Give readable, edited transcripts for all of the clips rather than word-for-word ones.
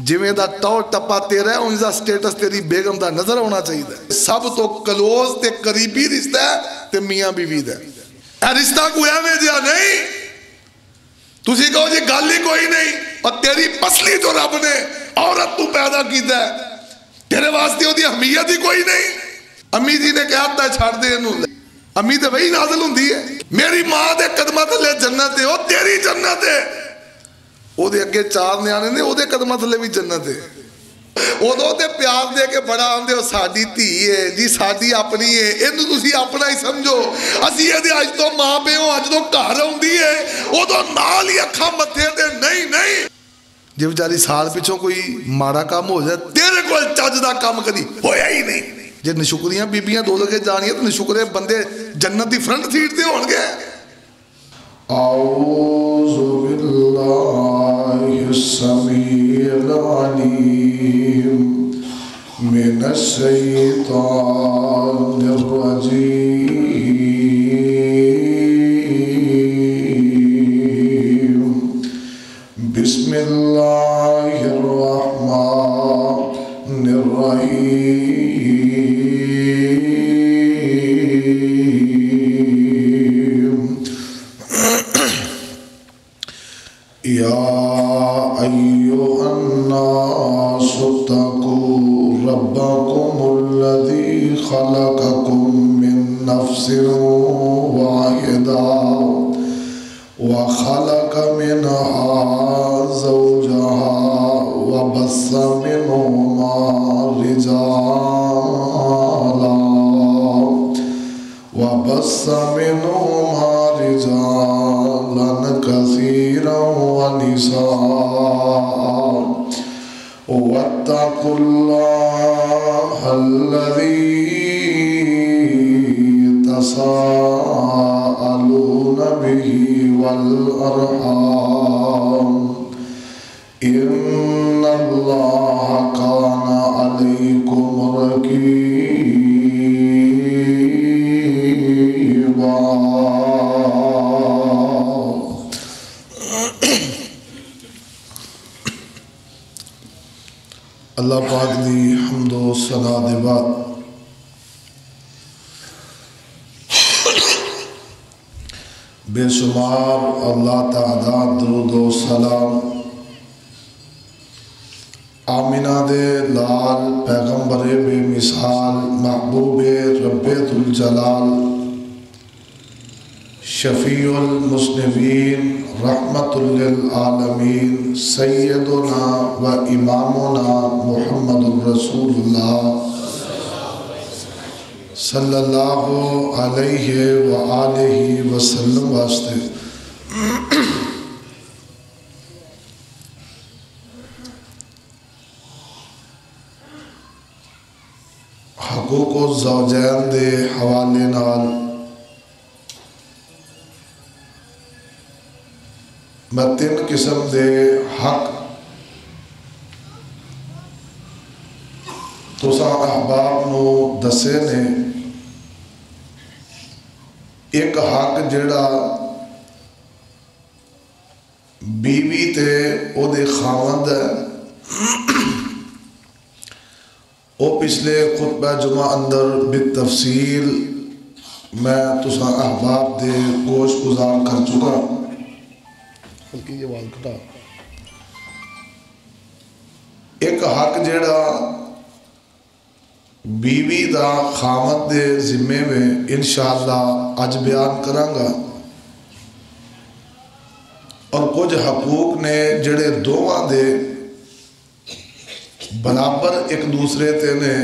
جویں دا ٹور ٹپا تیرا ہے ان دا سٹیٹس تیری بیگم دا نظر ہونا چاہیے. سب تو کلوز تے قریبی رشتہ ہے تے میاں بیوی دا. اے رشتہ کوئی ایویں جہا نہیں تسی کہو جی گل ہی کوئی نہیں. اور تیری پسلی تو رب نے عورت تو پیدا کیتا ہے تیرے واسطے وہ دی اہمیت ہی کوئی نہیں. امی جی نے کہا تھا چھڑ دے انہوں. امی تے وہی نازل ہوندی ہے. میری ماں دے قدمہ تھلے جنت ہے, وہ تیری جنت ہے. وہ دے اگے چار نیانے نے وہ دے قدمہ تھلے بھی جنت ہے. وہ دو تے پیار دے کے بڑا آندے ہو ساڈی تھی ہے جی ساڈی اپنی ہے اینو تسی اپنا ہی سمجھو. اسی یہ دے اج تو ماں پیو اج تو گھر ہوندی ہے وہ تو نال ہی اکھاں متھے تے نہیں نہیں. جی بیچاری سال پچھوں کوئی ماڑا کام ہو جائے تیرے کو چج دا کام کدی ہویا ہی نہیں. جی نشکریاں بیبیاں دو لگے جانیاں تو نشکرے بندے جنت دی فرنٹ سیٹ تے ہون گے. اعوذ باللہ السمیع العلیم من الشیطان الرجیم. بسم اللہ الرحمن الرحیم. یا ایھا الناس اتقوا ربکم الذی خلقکم من نفس واحدہ وخلق منها زوجها وبث منهما رجالا كثيرا ونساء واتقوا الله الذي تساءلون به والأرحام إن الله كان عليكم رقيبا. اللہ پاک دی حمد و ثنا دے بعد بے شمار اللہ تعالیٰ درود و سلام آمینہ دے لال پیغمبر بے مثال محبوب رب ذوالجلال شفیع المذنبین رحمت للعالمین سیدنا و امامنا محمد رسول اللہ صلی اللہ علیہ وآلہ وسلم واسطے حقوق الزوجین دے حوالے نال میں 3 قسم دے حق تساں احباب نو دسے نے. ایک حق جڑا بیوی تے او دے خاوند ہے او پچھلے خطبہ جمعہ اندر بالتفصیل میں تساں احباب دے گوش گزار کر چکا. یہ آواز کٹا. ایک حق جڑا بیوی دا خامد دے ذمے میں انشاءاللہ اج بیان کرانگا اور کچھ حقوق نے جڑے دوواں دے برابر ایک دوسرے تے نے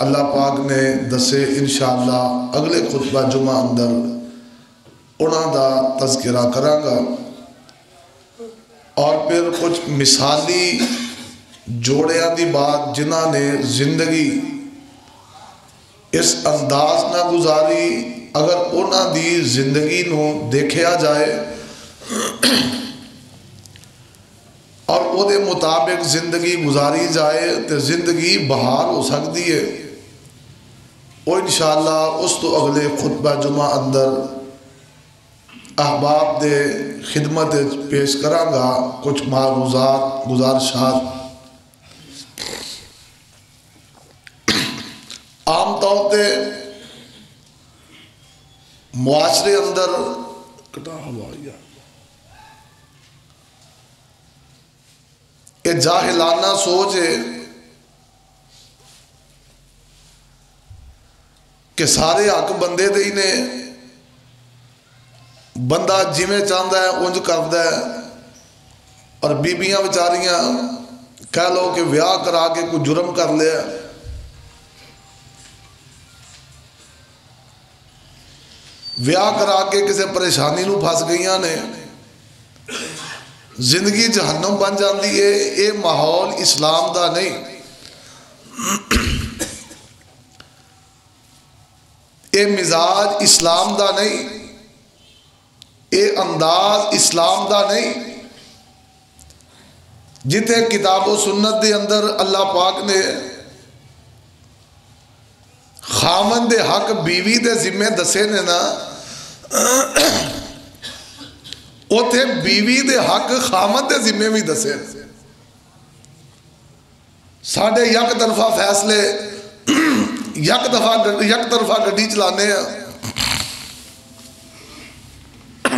اللہ پاک نے دسے انشاءاللہ اگلے خطبہ جمعہ اندر انہاں دا تذکرہ کرانگا. اور پھر کچھ مثالی جوڑیاں دی بات جنہاں نے زندگی اس انداز نہ گزاری اگر انہاں دی زندگی نو دیکھیا جائے اور او دے مطابق زندگی گزاری جائے تو زندگی بہار ہو سکتی ہے. وہ انشاءاللہ اس تو اگلے خطبہ جمعہ اندر احباب دے خدمت پیش کرانگا کچھ معروضات گزارشات طور پہ معاشرے اندر یہ جاہلانہ سوچ ہے کہ سارے حق بندے دے ہی نے، بندہ جویں چاہتا ہے انج کرتا ہے، اور بیبیاں بیچاریاں کہہ لو کہ ویاہ کرا کے کوئی جرم کر لیا، ویاہ کرا کے کسی پریشانی نو پھنس گئیاں نے، زندگی جہنم بن جاتی ہے۔ یہ ماحول اسلام دا نہیں، یہ مزاج اسلام دا نہیں، یہ انداز اسلام دا نہیں۔ جتنے کتاب و سنت دے اندر اللہ پاک نے خامن دے حق بیوی دے ذمے دسے نے نا، اوتھے بیوی دے حق خامن دے ذمے بھی دسے۔ ساڑھے یک طرفہ فیصلے یک طرفہ گڈی چلانے ہیں،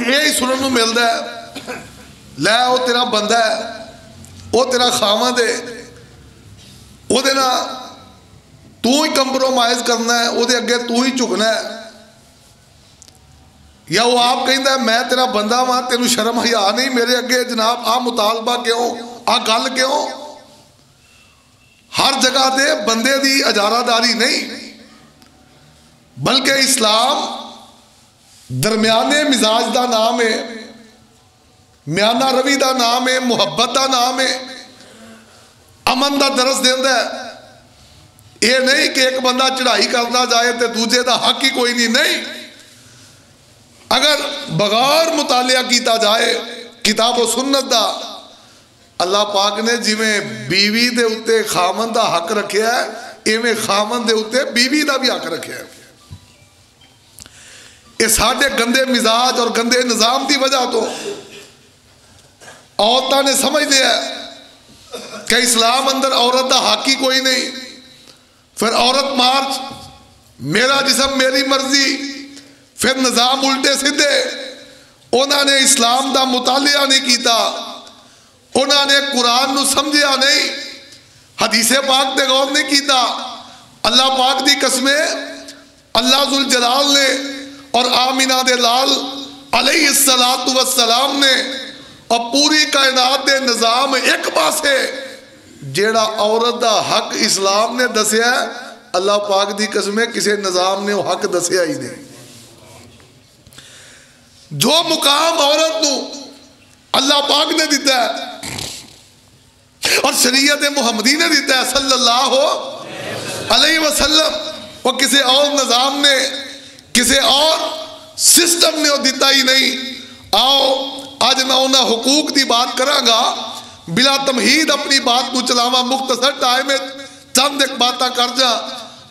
یہی سنن نو ملدا ہے، لے وہ تیرا بندہ ہے، وہ تیرا خامد ہے، وہ دینا تو ہی کمپرومائز کرنا ہے، وہ دے اگے تو ہی جھکنا ہے، یا وہ آپ کہندا ہے میں تیرا بندہ ہاں، تینوں شرم حیا نہیں میرے اگے جناب آ مطالبہ کیوں، آ گل کیوں؟ ہر جگہ دے بندے دی اجارہ داری نہیں، بلکہ اسلام درمیانے مزاج دا نام ہے، میانہ روی دا نام ہے، محبت دا نام ہے، امن دا درس دیندا ہے۔ یہ نہیں کہ ایک بندہ چڑھائی کرنا جائے تے دوجے دا حق ہی کوئی نہیں، اگر بغیر مطالعہ کیتا جائے کتاب و سنت دا، اللہ پاک نے جویں بیوی دے اتے خامن دا حق رکھیا ہے، ایویں خامن دے اتے بیوی دا بھی حق رکھیا ہے۔ یہ ساڑھے گندے مزاج اور گندے نظام دی وجہ تو عورتوں نے سمجھ لیا کہ اسلام اندر عورت دا حق ہی کوئی نہیں، پھر عورت مارچ، میرا جسم میری مرضی، پھر نظام الٹے سیدھے۔ انہوں نے اسلام دا مطالعہ نہیں کیتا، انہوں نے قرآن نو سمجھیا نہیں، حدیث پاک دے غور نہیں کیتا۔ اللہ پاک دی قسمیں اللہ ذوالجلال نے اور آمینہ دے لال علیہ السلام نے اور پوری کائنات دے نظام ایک پاسے جیڑا عورت دا حق اسلام نے دسیا ہے، اللہ پاک دی قسمیں کسی نظام نے وہ حق دسیا ہی نہیں۔ جو مقام عورت نو اللہ پاک نے دیتا ہے اور شریعت محمدی نے دیتا ہے صلی اللہ علیہ وسلم، وہ کسی اور نظام نے کسی اور سسٹم نے وہ دیتا ہی نہیں۔ آؤ آج میں انہاں حقوق دی بات کراں گا، بلا تمہید اپنی بات کو چلاواں، مختصر ٹائم میں چند ایک باتاں کر جا۔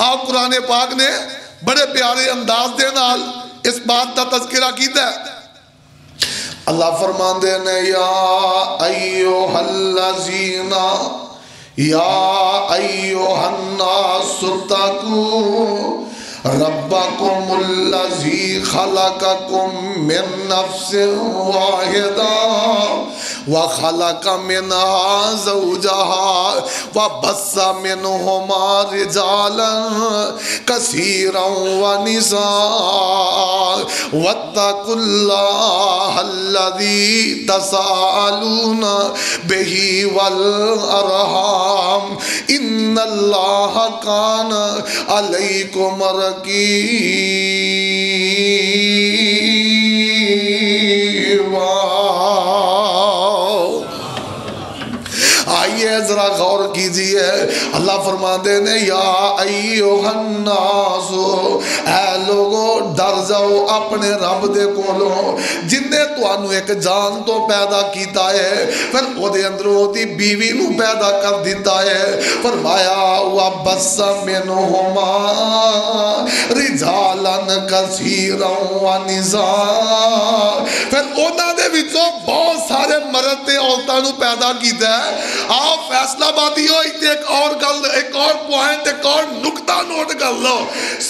آؤ قرآن پاک نے بڑے پیارے انداز دے نال اس بات کا تذکرہ کیتا ہے۔ اللہ فرمان دے نے یا ایوہ الذین یا ایوہ الناس اتقوا ربکم الذی خلقکم من نفس واحدہ وخلق منها زوجها وبث منهما رجالا كثيرا ونساء واتقوا الله الذي تساءلون به والأرحام إن الله كان عليكم آئیے ذرا غور کیجئے، اللہ فرماتے ہیں یا ایوہ الناس، اے لوگو ڈر جاؤ اپنے رب دے کولوں جن نے توانو ایک جان تو پیدا کیتا ہے، پھر او دے اندر ہوتی بیوی نو پیدا کر دیتا ہے۔ فرمایا وَبَثَّ مِنْهُمَا رِجَالًا كَثِيرًا وَنِسَاءً، پھر انہاں دے وچوں بہت سارے مرد تے عورتاں نو پیدا کیتا ہے۔ آپ فیصلہ بادی ہو ایک اور گل، ایک اور پوائنٹ، ایک اور نقطہ نوٹ کر لو.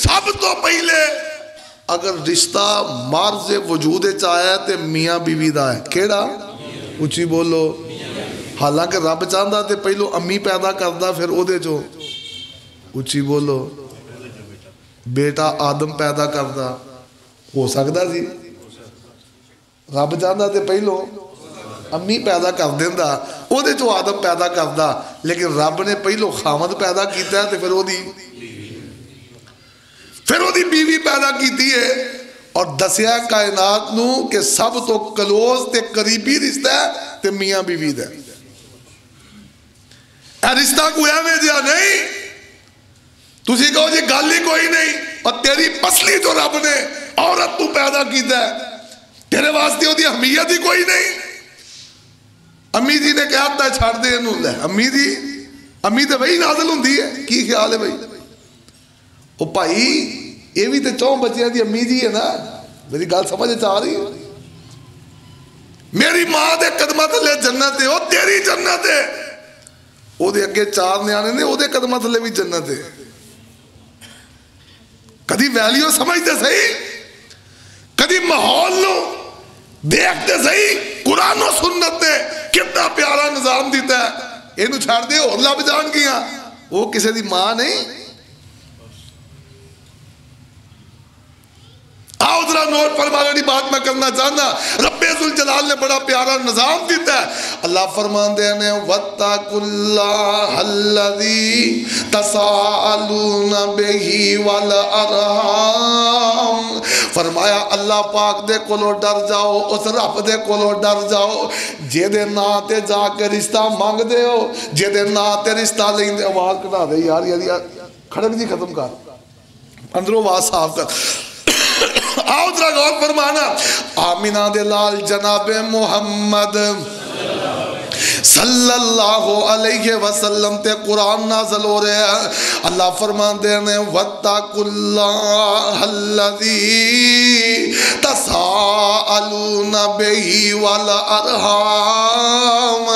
سب تو پہلے اگر رشتہ مرض وجود چاہے تے میاں بیوی دا ہے. کیڑا؟ اچھی بولو. حالانکہ رب چاہتا تے پہلو امی پیدا کردا پھر او دے جو. اچھی بولو. بیٹا آدم پیدا کردا ہو سکتا سی؟ رب چاہتا تے پہلو امی پیدا کر دیندا او دے جو آدم پیدا کردا، لیکن رب نے پہلو خامد پیدا کیتا ہے تے پھر او دی بیوی پیدا کیتی ہے. اور دسیا کائنات نو کہ سب تو کلوز تے قریبی رشتہ ہے تے میاں بیوی دا. اے رشتہ کوئی ایویں جہا نہیں تسی کہو جی گل ہی کوئی نہیں، اور تیری پسلی جو رب نے عورت تو پیدا کیتا ہے تیرے واسطے وہ دی اہمیت ہی کوئی نہیں. امی جی نے کہتا ہے چھڑ دے انہوں لے. امی تے وہی نازل ہوندی ہے. کی خیال ہے بھائی؟ او بھائی یہ بھی تے 4 بچیاں دی امی جی ہے نا. میری گل سمجھ آ رہی ہے؟ میری ماں دے قدمہ تھلے جنت ہے، وہ تیری جنت ہے. وہ دے اگے 4 نیانے نے، وہ دے قدمہ تھلے بھی جنت ہے. کدی ویلیو سمجھتے صحیح، کدی ماحول نو دیکھتے صحیح. قرآن و سنت نے کتنا پیارا نظام دیتا ہے. یہ چھڑ دے اور لب جان گیا، وہ کسی دی ماں نہیں. آؤ ذرا نوٹ فرمانے بات میں کرنا چاہنا. رب ذوالجلال نے بڑا پیارا نظام دیتا ہے. اللہ فرماندے نے وَاتَّقُوا اللَّهَ الَّذِي تَسَاءَلُونَ بِهِ وَالْأَرْحَامَ. فرمایا اللہ پاک دے کولو ڈر جاؤ، اس رب دے کولو ڈر جاؤ جے دے نا تے جا کے رشتہ مانگ دے ہو، جے دے نا تے رشتہ لیں دے. آواز کٹا دے یار کھڑک جی ختم کر، اندروں آواز صاف کر. آؤ ذرا غور فرمانا. آمینہ دے لال جناب محمد صلی اللہ علیہ وسلم تے قرآن نازل ہو رہے ہیں. اللہ فرمان دے نے وَاتَّقُوا اللَّهَ الَّذِي تَسَاءَلُونَ بِهِ وَالْأَرْحَامَ.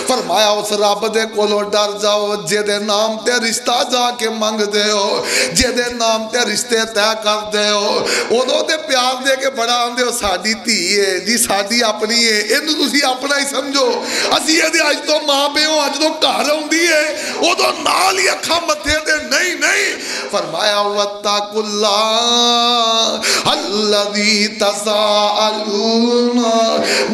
فرمایا اس رب دے کولو ڈر جاؤ جے دے نام تے رشتہ جا کے منگ دے ہو، جے دے نام تے رشتے طے کر دے ہو. ادو تے پیار دے کے بڑا آندے ہو ساڈی دھی ہے جی، ساڈی اپنی ہے، اینو تسی اپنا ہی سمجھو. اسی یہ اج تو ماں پیو اج تو گھر ہوندی ہے او تو نال ہی اکھاں متھے تے نہیں. فرمایا وَاتَّقُوا اللَّهَ الَّذِي تَسَاءَلُونَ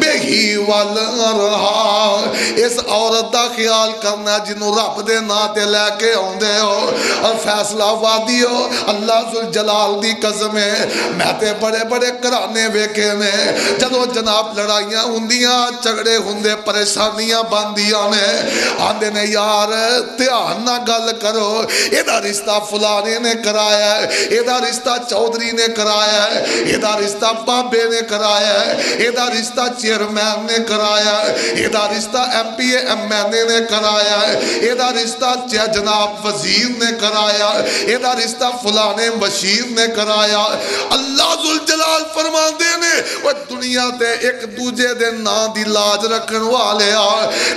بِهِ وَالْأَرْحَامَ. اس عورت دا خیال کرنا جنوں رب دے نا تے لے کے آندے ہو اور فیصلہ وادی ہو. اللہ ذوالجلال دی قسم ہے میں تے بڑے بڑے گھرانے ویکھے نے جدوں جناب لڑائیاں ہوندیاں جھگڑے ہوندے پریشانیاں باندیاں نے آندے نے یار دھیان نہ گل کرو، ایدہ رشتہ فلانے نے کرایا ہے، ایدہ رشتہ چودھری نے کرایا ہے، ایدہ رشتہ بابے نے کرایا ہے، ایدہ رشتہ چیئرمین نے کرایا ہے، ایدہ رشتہ ایم پی ایم این اے نے کرایا ہے، ایدہ رشتہ جناب وزیر نے کرایا ہے، ایدہ رشتہ فلانے بشیر نے کرایا. اللہ ذوالجلال فرماندے نے وہ دنیا تے ایک دوجے دے نا دی لاج رکھن والے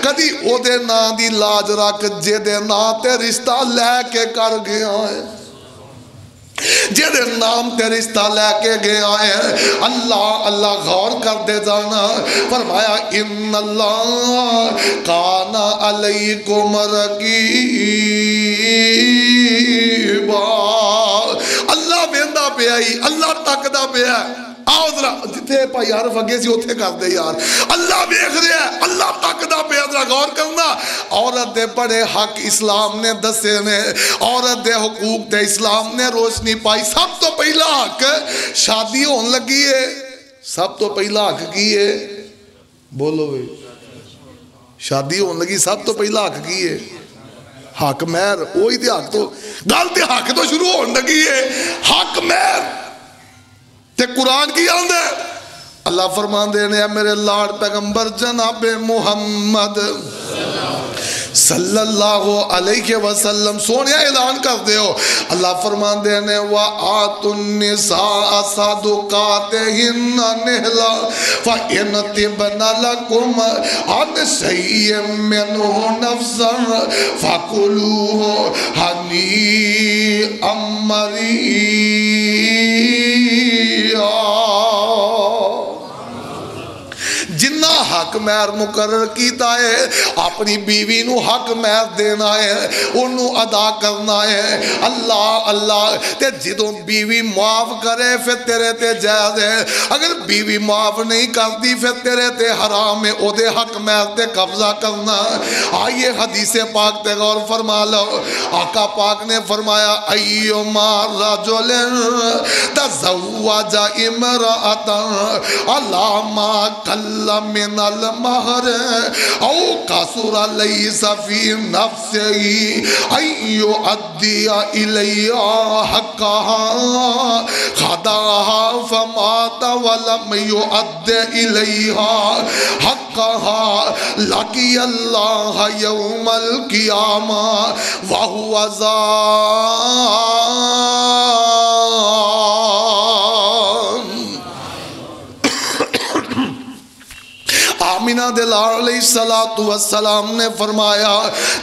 کدی او دے نا دی لاج رکھ جے دے نا تے رشتہ لے کے کر گیا ہے، جے دے نام تے رشتہ لے کے گیا ہے. اللہ غور کر دے جانا. فرمایا ان اللہ کان علیکم رقیبا. اللہ ویندا پیا ہی، اللہ تکدا پیا. آؤ ذرا جتھے پائی عارف اگے سی اوتھے کر دے یار. اللہ دیکھ رہا ہے، اللہ تکدا پیا. ذرا غور کرنا. عورت دے بڑے حق اسلام نے دسے نے، عورت دے حقوق تے اسلام نے روشنی پائی. سب تو پہلا حق شادی ہون لگی ہے، سب تو پہلا حق کی ہے؟ بولو بھئی شادی ہون لگی سب تو پہلا حق کی ہے؟ حق مہر. وہی تے حق تو گل تے حق تو شروع ہون لگی ہے. حق مہر تے قرآن کی آندہ ہے. اللہ فرمان دے نے میرے لاڈ پیغمبر جناب محمد صلی اللہ علیہ وسلم سونے اعلان کر دے ہو. اللہ فرمان دینے وَآتُ النِّسَاءَ صَدُقَاتِهِنَّ نِحْلًا فَإِنْ طِبْنَ لَكُمْ عَنْ شَيْءٍ مِّنْهُ نَفْسًا فَكُلُوهُ هَنِيئًا مَرِيئًا. جنہ حق مہر مقرر کیتا ہے اپنی بیوی نو حق مہر دینا ہے, انہوں ادا کرنا ہے. اللہ تے جدوں بیوی معاف کرے پھر تیرے تے جائز ہے, اگر بیوی معاف نہیں کرتی پھر تیرے تے حرام ہے او دے حق مہر تے قبضہ کرنا. آئیے حدیث پاک تے غور فرما لو. آقا پاک نے فرمایا ایما رجل تزوج امرأة علی ما قل من المہر او قصر لیس فی نفسه ان یؤدی الیہا حقها خداها فمات ولم یؤد الیہا حقها لقی اللہ یوم القیامہ وہو آمینہ دلال علیہ السلام نے فرمایا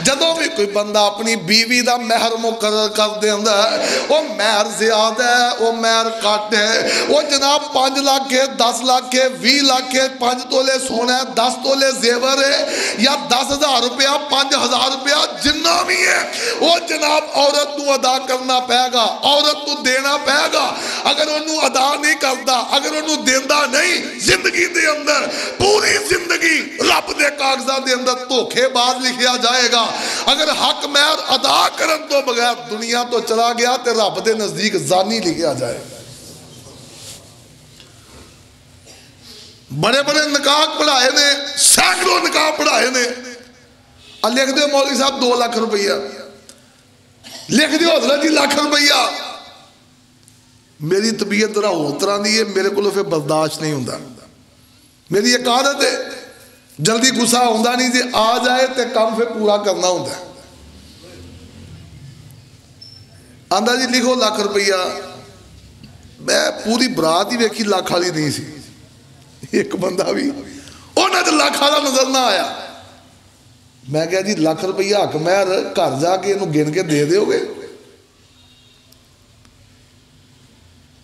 جدوں بھی کوئی بندہ اپنی بیوی دا مہر مقرر کر دیندہ ہے, وہ مہر زیادہ ہے, وہ مہر کٹ ہے, وہ جناب 5 لاکھ ہے, 10 لاکھ ہے, 20 لاکھ ہے, 5 تولے سونا ہے, 10 تولے زیور ہے, یا 10,000 روپیہ 5,000 روپیہ جنہ بھی ہے, وہ جناب عورت نو ادا کرنا پہے گا, عورت نو دینا پہے گا. اگر انہوں ادا نہیں کرتا, اگر انہوں دیندہ نہیں, زندگی دے اندر پوری زندگی رب دے کاغذات دے اندر دھوکے باز لکھیا جائے گا. اگر حق مہر ادا کرن تو بغیر دنیا تو چلا گیا تے رب دے نزدیک زانی لکھیا جائے گا. بڑے بڑے نکاح پڑھائے نے, سینکڑوں نکاح پڑھائے نے, لکھ دے مولوی صاحب 2 لاکھ روپیہ, لکھ دے حضرت جی لاکھ روپیہ. میری طبیعت ذرا ہو طرح دی ہے, میرے کو پھر برداشت نہیں ہوندا. میری ایک عادت ہے جلدی غصہ ہوندہ نہیں, جی آ جائے تے کام پھر پورا کرنا ہوندہ ہے. آندہ جی لکھو لاکھ روپیہ. میں پوری برات ہی ویکھی لاکھ والی نہیں سی, ایک بندہ بھی انہاں تے لاکھ والا نظر نہ آیا. میں کہا جی لاکھ روپیہ حق مہر گھر جا کے انہوں گن کے دے دے ہوگے.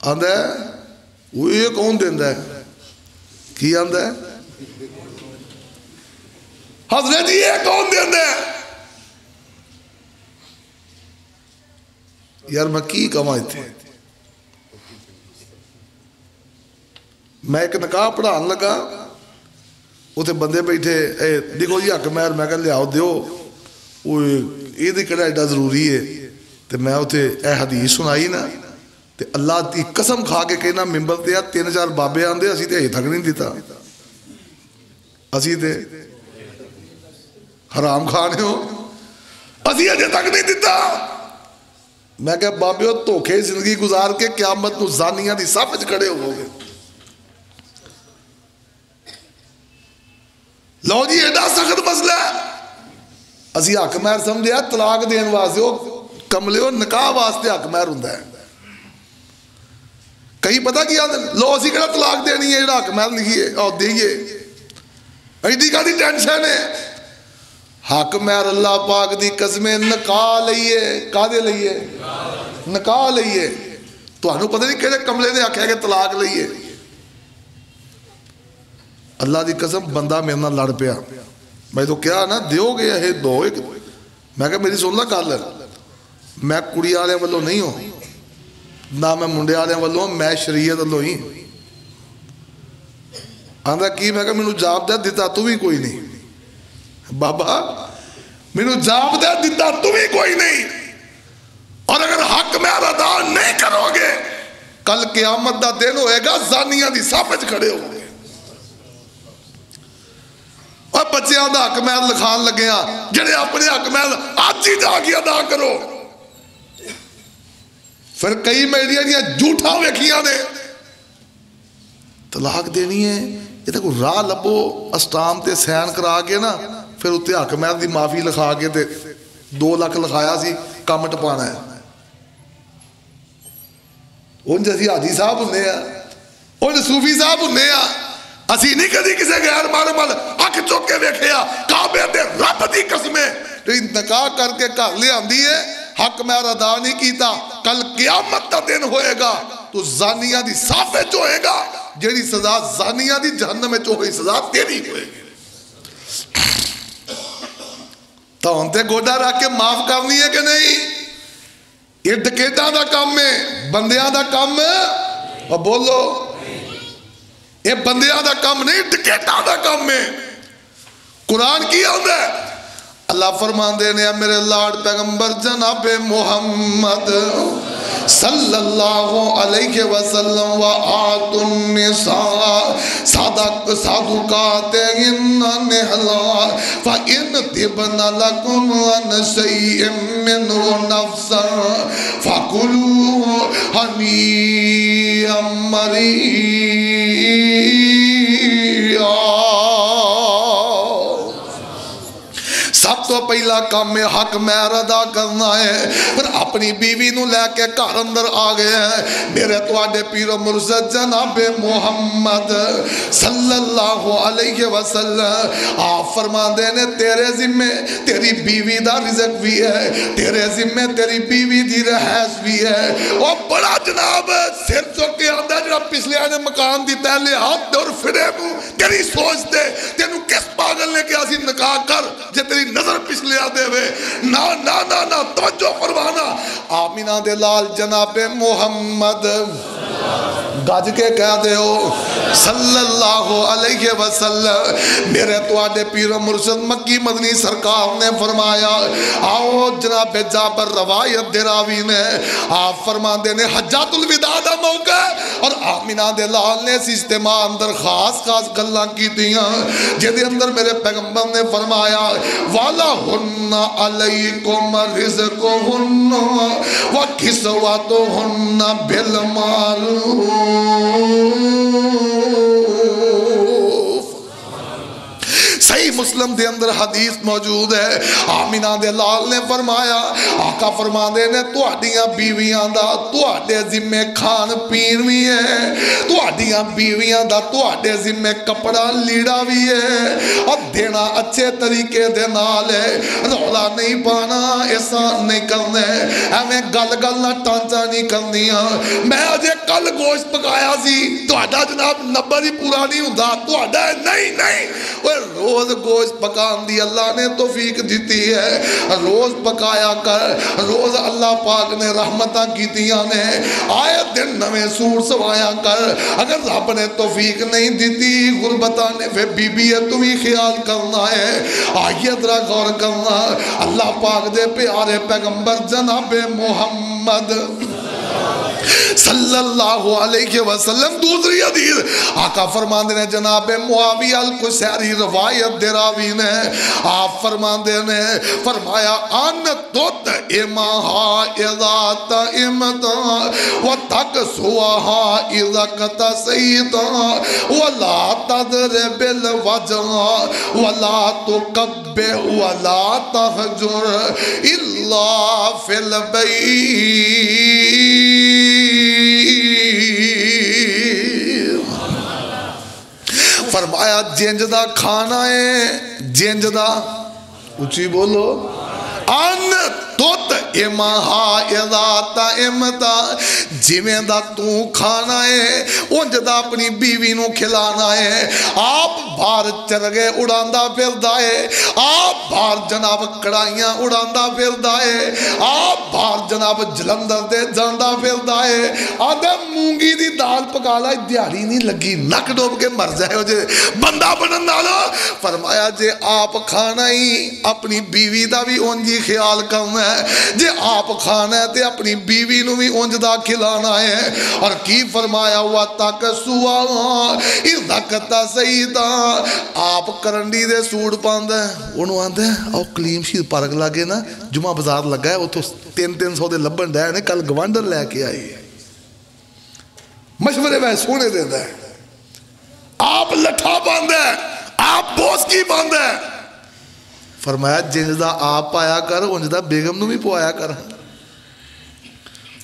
آندہ ہے وہ یہ کون دیندہ ہے, کی آندہ ہے حضرت جی یہ کون دیندہ ہے. یار میں کی کمائے تھے, میں ایک نکاح پڑھان لگا, اتھے بندے بیٹھے دیکھو جی حق مہر, میں کہا لیاؤ دیو, یہ دی کڑا ایڈا ضروری ہے. تے میں اتھے اے حدیث سنائی نا, تے اللہ دی قسم کھا کے کہنا ممبر تے 3-4 بابے آندے, اسی تے تھک نہیں دیتا, اسی تے حرام کھانے ہو, اسی اجے تک نہیں دیتا. میں کہا بابے ہو دھوکے زندگی گزار کے قیامت نو زانیاں دی صف وچ کھڑے ہو گے. لو جی ایڈا سخت مسئلہ ہے. اسی حق مہر سمجھے طلاق دین واسطے, ہو کملے ہو نکاح واسطے حق مہر ہوندا ہے. کہیں پتہ کیا لو اسی کہنا طلاق دینی ہے, جڑا حق مہر لکھیے اور دئیے, ایڈی کا دی ٹینشن ہے. حق مہر اللہ پاک دی قسمیں نکاح لئیے, کا دے لئیے, نکاح لئیے. تو ہنو پتہ نہیں کہنے کملے نے آکھا ہے کہ طلاق لئیے. اللہ دی قسم بندہ میرے نہ لڑ پیا, میں تو کیا نا دیو گے ہے دو ایک. میں کہا میری سن لا کال, میں کڑی آلے والوں نہیں ہوں, نہ میں منڈے آلے والوں, میں شریعت والوں ہی. آندھا کی, میں کہا مینوں جاب دے دیتا تو بھی کوئی نہیں. بابا مینوں جاب دے دیتا تو بھی کوئی نہیں, اور اگر حق میں ادا نہیں کرو گے کل قیامت دا دن ہوئے گا زانیاں دی صف وچ کھڑے ہو گے. اور بچیاں دا حق مہر لکھان لگے ہیں, جڑے اپنے حق مہر آج ہی جا کے ادا کرو. پھر کئی میڈیا دیا جھوٹا ویکھیاں نے, طلاق دینی ہے, یہ تو راہ لبو اسٹام تے سین کرا کے نا پھر اتنے حکمیر دی معافی لکھا کے تے 2 لاکھ لکھایا سی کام ٹپانا ہے. ان جیسی حاجی صاحب ہونے ان صوفی صاحب ہونے اسی نہیں کدی کسی غیر معلوم اکھ چوک کے ویکھیا کعبے دے رب دی قسمیں تو انتقا کر کے گھر لے آندی ہے حق میں ادا نہیں کیتا کل قیامت دا دن ہوئے گا تو زانیہ دی صافے ہوئے گا جیڑی سزا زانیہ دی جہنم میں ہوئی سزا تیری ہوئے گی. تو انتے گوڑا رکھ کے معاف کرنی ہے کہ نہیں؟ یہ ڈکیٹاں دا کام ہے بندیاں دا کام ہے اور بولو یہ بندیاں دا کام نہیں ڈکیٹاں دا کام ہے. قرآن کی آدھا ہے اللہ فرمان دینے میرے لاڈ پیغمبر جناب محمد صلی اللہ علیہ وسلم وآت النساء صادقات نحلا فإن تبن لكم عن شيء منه نفسا فكلوا هنيئا مريئا. سب تو پہلا کام میں حق مہر ادا کرنا ہے. پھر اپنی بیوی نو لے کے گھر اندر آ گئے ہیں میرے تواڈے پیر و مرشد جناب محمد صلی اللہ علیہ وسلم آپ فرماندے نے تیرے ذمہ تیری بیوی دا رزق بھی ہے تیرے ذمہ تیری بیوی دی رہائش بھی ہے. اور بڑا جناب سر چک کے آندا جڑا پچھلے نے مکان دیتا ہے لے ہاتھ اور پھرے منہ تیری سوچ دے تینوں کس پاگل نے کیا سی نکاح کر جے تیری نظر پچھلے آدھے ہوئے نا نا نا نا توجہ فرمانا. آمینہ دے لال جناب محمد گاج کے کہہ دے ہو صلی اللہ علیہ وسلم میرے تواڈے پیر و مرشد مکی مدنی سرکار نے فرمایا آؤ جناب جابر روایت دے راوی نے آپ فرماندے نے حجات الوداع دا موقع اور آمینہ دے لال نے اس اجتماع اندر خاص گلاں کی دیاں جہدے اندر میرے پیغمبر نے فرمایا وَلَهُنَّ عَلَيْكُمْ رِزْقُهُنَّ وَكِسْوَتُهُنَّ بِالْمَعْرُوفِ. صحیح مسلم دے اندر حدیث موجود ہے. آمینہ دے لال نے فرمایا آقا فرماندے نے تواڈیاں بیویاں دا تواڈے ذمہ کھان پین بھی ہے تواڈیاں بیویاں دا تواڈے ذمہ کپڑا لیڑا بھی ہے اور دینا اچھے طریقے دے نال ہے. رولا نہیں پانا احسان نہیں کرنا ہمیں گل نہ ٹانچا نہیں کرنی. میں اجے کل گوشت پکایا سی تواڈا جناب نبر ہی پورا نہیں ہوندا تواڈا نہیں روز گوشت پکان دی اللہ نے توفیق دیتی ہے روز پکایا کر روز اللہ پاک نے رحمتاں کیتیاں نے آئے دن نویں سوٹ سوایا کر. اگر رب نے توفیق نہیں دیتی غربتاں نے پھر بی بی ہے تمہیں خیال کرنا ہے. آئیے ذرا غور کرنا اللہ پاک دے پیارے پیغمبر جناب محمد صلی اللہ علیہ وسلم دوسری حدیث آقا فرماندے نے جناب معاویہ القشیری روایت دے راوی نے آپ فرماندے نے فرمایا ان تت امہا اذا تئمتا وتکسوہا اذا کتسیتا ولا تضرب الوجہ ولا تقبح ولا تہجر الا فی البیت. فرمایا جنج دا کھانا ہے جنج دا اچھی بولو ان توت امہا اذا تئمتا جویں دا تو کھانا ہے انج دا اپنی بیوی نو کھلانا ہے. آپ بار چرگے اڑاندا پھردا ہے آپ بار جناب کڑائیاں اڑاندا پھردا ہے آپ بار جناب جلندر دے جاندا پھردا ہے آدھے مونگی دی دال پکا لا دیہڑی نہیں لگی نک ڈوب کے مر جائے ہو جے بندہ بنن والا. فرمایا جے آپ کھانا ہی اپنی بیوی دا بھی اونجی خیال کرنا ہے جے آپ کھانا ہے تے اپنی بیوی نو بھی اونج دا کھلانا ہے. اور کی فرمایا ہوا تک سوا اِذَکتا سیدہ آپ کرنڈی دے سوڑ پاندے انہوں آندے او کلیم شید پارک لگے نا جمعہ بازار لگا ہے وہ تو 300 دے لبن ڈائے نے کل گوانڈر لے کے آئی ہے مشورے میں سونے دے دے آپ لٹھا باندے آپ بوس کی باندے فرمایا جنج دا آپ پایا کر انج دا بیگم نو بھی پوایا کر.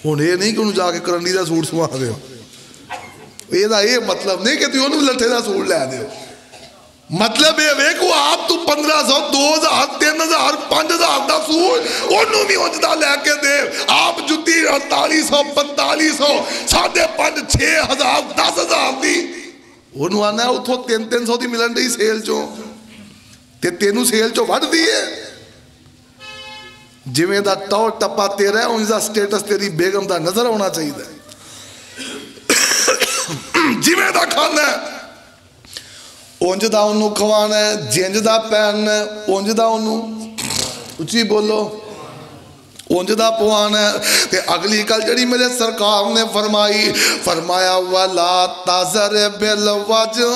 ہوں یہ نہیں کہ انہوں جا کے کرنی دا سوٹ سوا دے یہ مطلب نہیں کہ انہوں لٹھے دا سوٹ لے دے. مطلب یہ ہے کہ آپ تو 1500 2000 3000 5000 دا سوٹ انہوں بھی انجدہ لے کے دے. آپ جتی 4800 4500 5,500 6,000 10,000 دی انہوں آنا ہے اتھو 300 دی ملن رہی سیل چوں تے تینوں سیل چوں وڑ دیئے. جویں دا ٹور ٹپا تیرا ہے انج دا سٹیٹس تیری بیگم دا نظر ہونا چاہیے. جویں دا کھانا ہے اونج دا انہوں کھوانا ہے, جنج دا پہننا ہے اونج دا انہوں اچھی بولو اونج دا پوانا ہے. تے اگلی کل جڑی میرے سرکار نے فرمایا وَلَا تَذَرِ بِالْوَجْهِ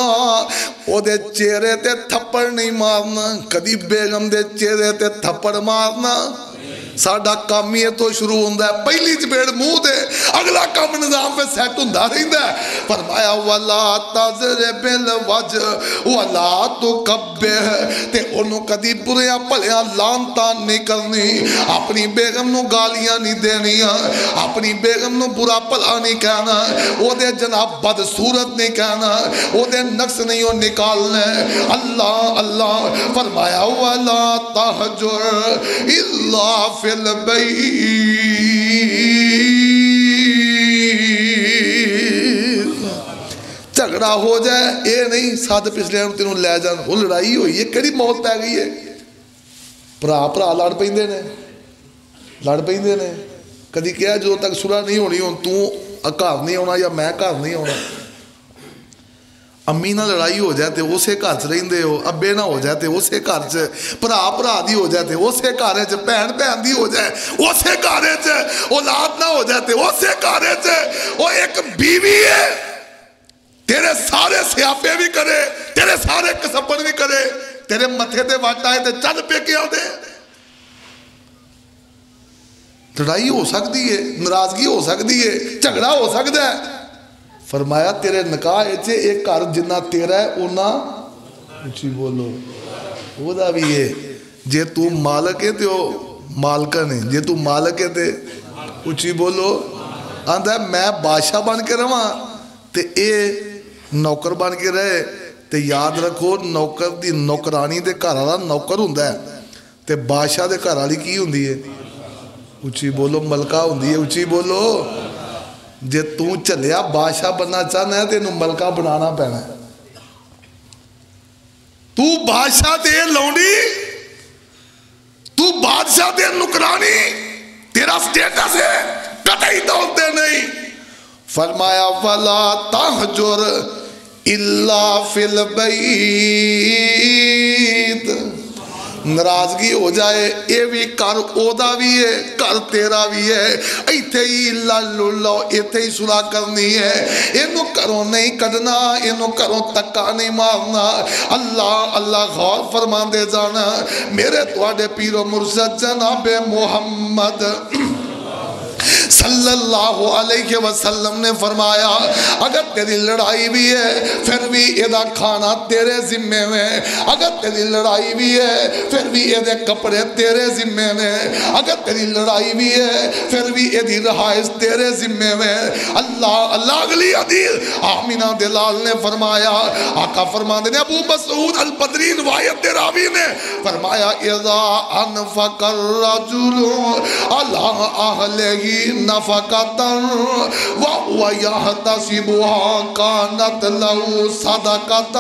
او دے چہرے تے تھپڑ نہیں مارنا. کدی بیگم دے چہرے تے تھپڑ مارنا ساڑھا کام یہ تو شروع ہوندہ ہے پہلی چپیڑ منہ دے اگلا کام نظام پہ سیٹ ہوندہ رہندہ ہے. فرمایا وَلَا تَذْرِ بِالْوَجْهِ وَلَا تُقَبِّهِ تے انہوں کدی بریاں پلیاں لانتان نہیں کرنی, اپنی بیگم نو گالیاں نہیں دینی, اپنی بیگم نو برا پلا نہیں کہنا, او دے جناب بد صورت نہیں کہنا, او دے نقص نہیں ہو نکالنے. اللہ فرمایا وَلَا تَحْجُرْ إِلَّا فِي الْبَيْتِ جھگڑا ہو جائے اے نہیں ساتھ پچھلے ہم تینوں لے جان وہ لڑائی ہوئی ہے کڑی موت پہ گئی ہے. پرا لڑ پیندے نے کدی کیا جو تک صلح نہیں ہونی ہوں تو گھر نہیں ہونا یا میں گھر نہیں ہونا. امی نہ لڑائی ہو جائے تے اسے گھر چ رہندے ہو, ابے نہ ہو جائے تے اسے گھر چ, بھرا دی ہو جائے تے اسے گھر چ, بہن دی ہو جائے اسے گھر چ, اولاد نہ ہو جائے تے اسے گھر چ. وہ ایک بیوی ہے تیرے سارے سیاپے بھی کرے, تیرے سارے کسبڑ بھی کرے, تیرے متھے تے وٹ آئے تے چل پہ کیا دے. لڑائی ہو سکتی ہے, ناراضگی ہو سکتی ہے, جھگڑا ہو سکتا ہے. فرمایا تیرے نکاح ایچے ایک گھر جنہ تیرا ہے اونا اچھی بولو وہ دا بھی ہے. جے تو مالک ہے تے مالکن ہے, جے تو مالک ہے تے اچھی بولو آندھا ہے میں بادشاہ بن کے رہاں تے اے نوکر بن کے رہے. تے یاد رکھو نوکر دی نوکرانی دے گھر والا نوکر ہوندا ہے تے بادشاہ دے گھر والی کی ہوندی ہے اچھی بولو ملکہ ہوندی ہے. اچھی بولو جے تو چلیا بادشاہ بننا چاہنا ہے تے انہوں ملکہ بنانا پینا ہے. تو بادشاہ دے لونڈی, تو بادشاہ دے نکرانی, تیرا سٹیٹس ہے قطعی دولتے نہیں. فرمایا وَلَا تَحْجُرْ إِلَّا فِي الْبَيْتِ ناراضگی ہو جائے اے بھی کر اودا بھی ہے کر تیرا بھی ہے. ایتھے ہی لو ایتھے ہی صلح کرنی ہے. انہوں کرو نہیں کڈنا, انہوں کرو تکا نہیں مارنا. اللہ غور فرمان دے جانا. میرے تواڈے پیر و مرشد جناب محمد صلی اللہ علیہ وسلم نے فرمایا اگر تیری لڑائی بھی ہے پھر بھی ایدہ کھانا تیرے ذمے میں, اگر تیری لڑائی بھی ہے پھر بھی ایدے کپڑے تیرے ذمے میں, اگر تیری لڑائی بھی ہے پھر بھی ایدی رہائش تیرے ذمے میں. اللہ اگلی حدیث آمینہ دلال نے فرمایا, آقا فرمان نے ابو مسعود البدری روایت دے راوی نے فرمایا اذا انفق الرجل علی اہلہ نفقتاً وَهُوَ يَحْتَسِبُهَا كَانَتْ لَهُ صَدَقَةً.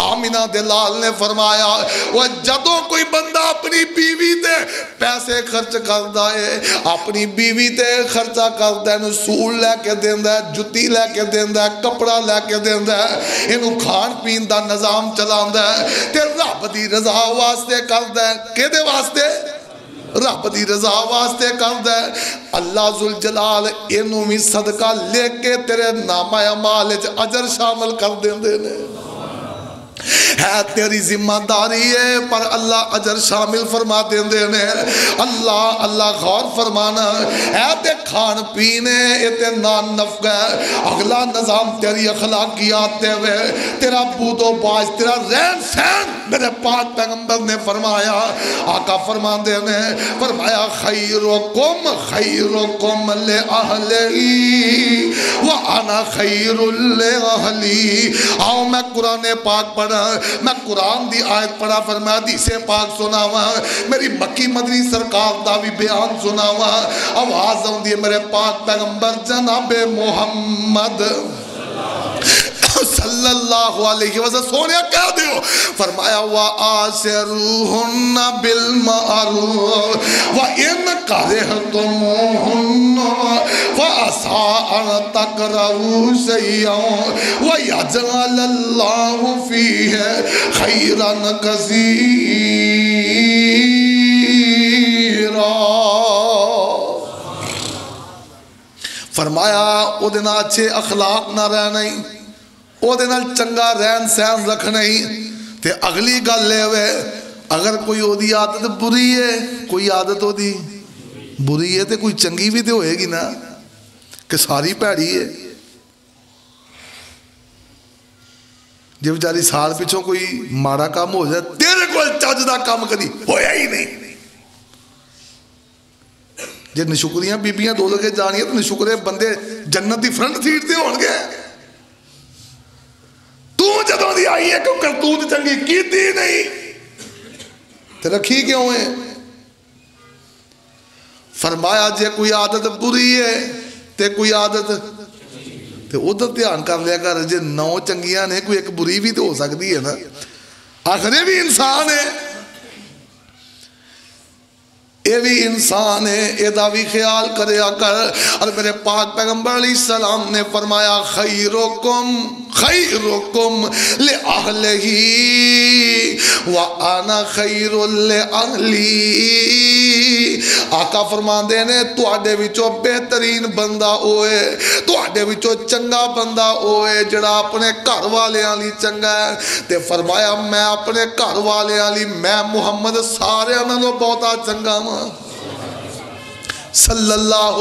آمینہ دلال نے فرمایا وہ جدوں کوئی بندہ اپنی بیوی تے پیسے خرچ کردا ہے, اپنی بیوی تے خرچہ کردا ہے, سول لے کے دیندا ہے, جتی لے کے دیندا ہے, کپڑا لے کے دیندا ہے, انہوں کھان پین دا نظام چلاندا ہے تے رب دی رضا واسطے کردا ہے. کدے واسطے؟ رب دی رضا واسطے کردا ہے. اللہ ذوالجلال انہوں بھی صدقہ لے کے تیرے نامہ اعمال وچ اجر شامل کر دیندے نے. ہے تیری ذمہ داری ہے پر اللہ اجر شامل فرما دیندے نے اللہ اللہ غور فرمانا ہے تے کھان پینے اے تے نان نفقہ اگلا نظام تیری اخلاقیات تے وے تیرا بود و باش تیرا رہن سہن میرے پاک پیغمبر نے فرمایا آقا فرمان دے نے فرمایا خیرکم خیرکم لأہلی وَأَنَا خَيْرٌ لِأَهْلِي آؤ میں قرآن پاک پڑھا میں قرآن دی آیت پڑھا فرمایا حدیث پاک سناوا میری مکی مدنی سرکار دا بھی بیان سناوا آواز ہوں دی میرے پاک پیغمبر جناب محمد صلی اللہ علیہ وسلم سونے کہہ دیو فرمایا وَآسِرُوهُنَّ بِالْمَعْرُوفِ وَإِنْ كَرِهْتُمُوهُنَّ فَعَسَىٰ أَن تَكْرَهُوا شَيْئًا وَيَجْعَلَ اللَّهُ فِيهِ خَيْرًا كَثِيرًا فرمایا او دن اچھے اخلاق نہ رہنا ہی او دن چنگا رہن سہن رکھنا ہی تے اگلی گل لے ہوئے اگر کوئی او دی عادت بری ہے کوئی عادت او دی بری ہے تے کوئی چنگی بھی تے ہوئے گی نا کہ ساری پیڑی ہے جب بیچاری سال پیچھوں کوئی ماڑا کام ہو جائے تیرے کو چاجدہ کام کری ہویا ہی نہیں جے نشکریاں بی بیاں دو لگے جانی ہے تو نشکرے بندے جنت دی فرنٹ سیٹ دے ہون گے تو جدوں دی آئی ہے کیوں کرتوت چنگی کیتی نہیں تے رکھی کیوں ہے فرمایا جے کوئی عادت بری ہے تے کوئی عادت تے ادھر دھیان کر لیا کر جے 9 چنگیاں نے کوئی ایک بری بھی تو ہو سکتی ہے نا آخر بھی انسان ہے یہ بھی انسان ہے یہ بھی خیال کریا کر اور میرے پاک پیغمبر علیہ السلام نے فرمایا خیرکم خیرکم لأہلہی وَأَنَا خَيْرٌ لِأَهْلِي آقا فرمان دے نے تواڈے وچوں بہترین بندہ ہوئے تواڈے وچوں چنگا بندہ ہوئے جڑا اپنے گھر والے علی چنگا ہے تے فرمایا میں اپنے گھر والے علی میں محمد سارے انہوں بہتا چنگا ہوں صلی اللہ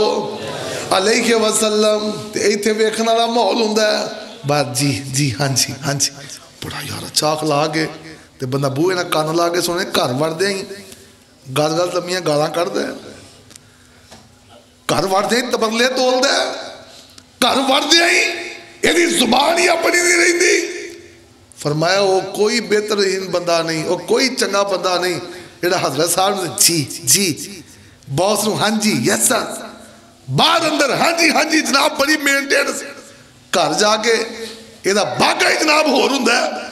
علیہ وسلم تے ایتھے ویکھن والا ماحول ہوندا ہے بات جی ہاں جی بڑا یار چاک لا کے تے بندہ بوئے نہ کان لا کے سونے گھر وڑ دے گل لمیاں گالاں کر دے گھر وڑ دے تبرلے تول دے گھر وڑ دے یہ زبان ہی اپنی نہیں رہی دی فرمایا وہ کوئی بہترین بندہ نہیں وہ کوئی چنگا بندہ نہیں جڑا حضرت صاحب نے جی باس نو ہاں جی یس سر بعد اندر ہاں جی جناب بڑی مینٹیننس گھر جا کے یہ باقی جناب ہو رہا ہے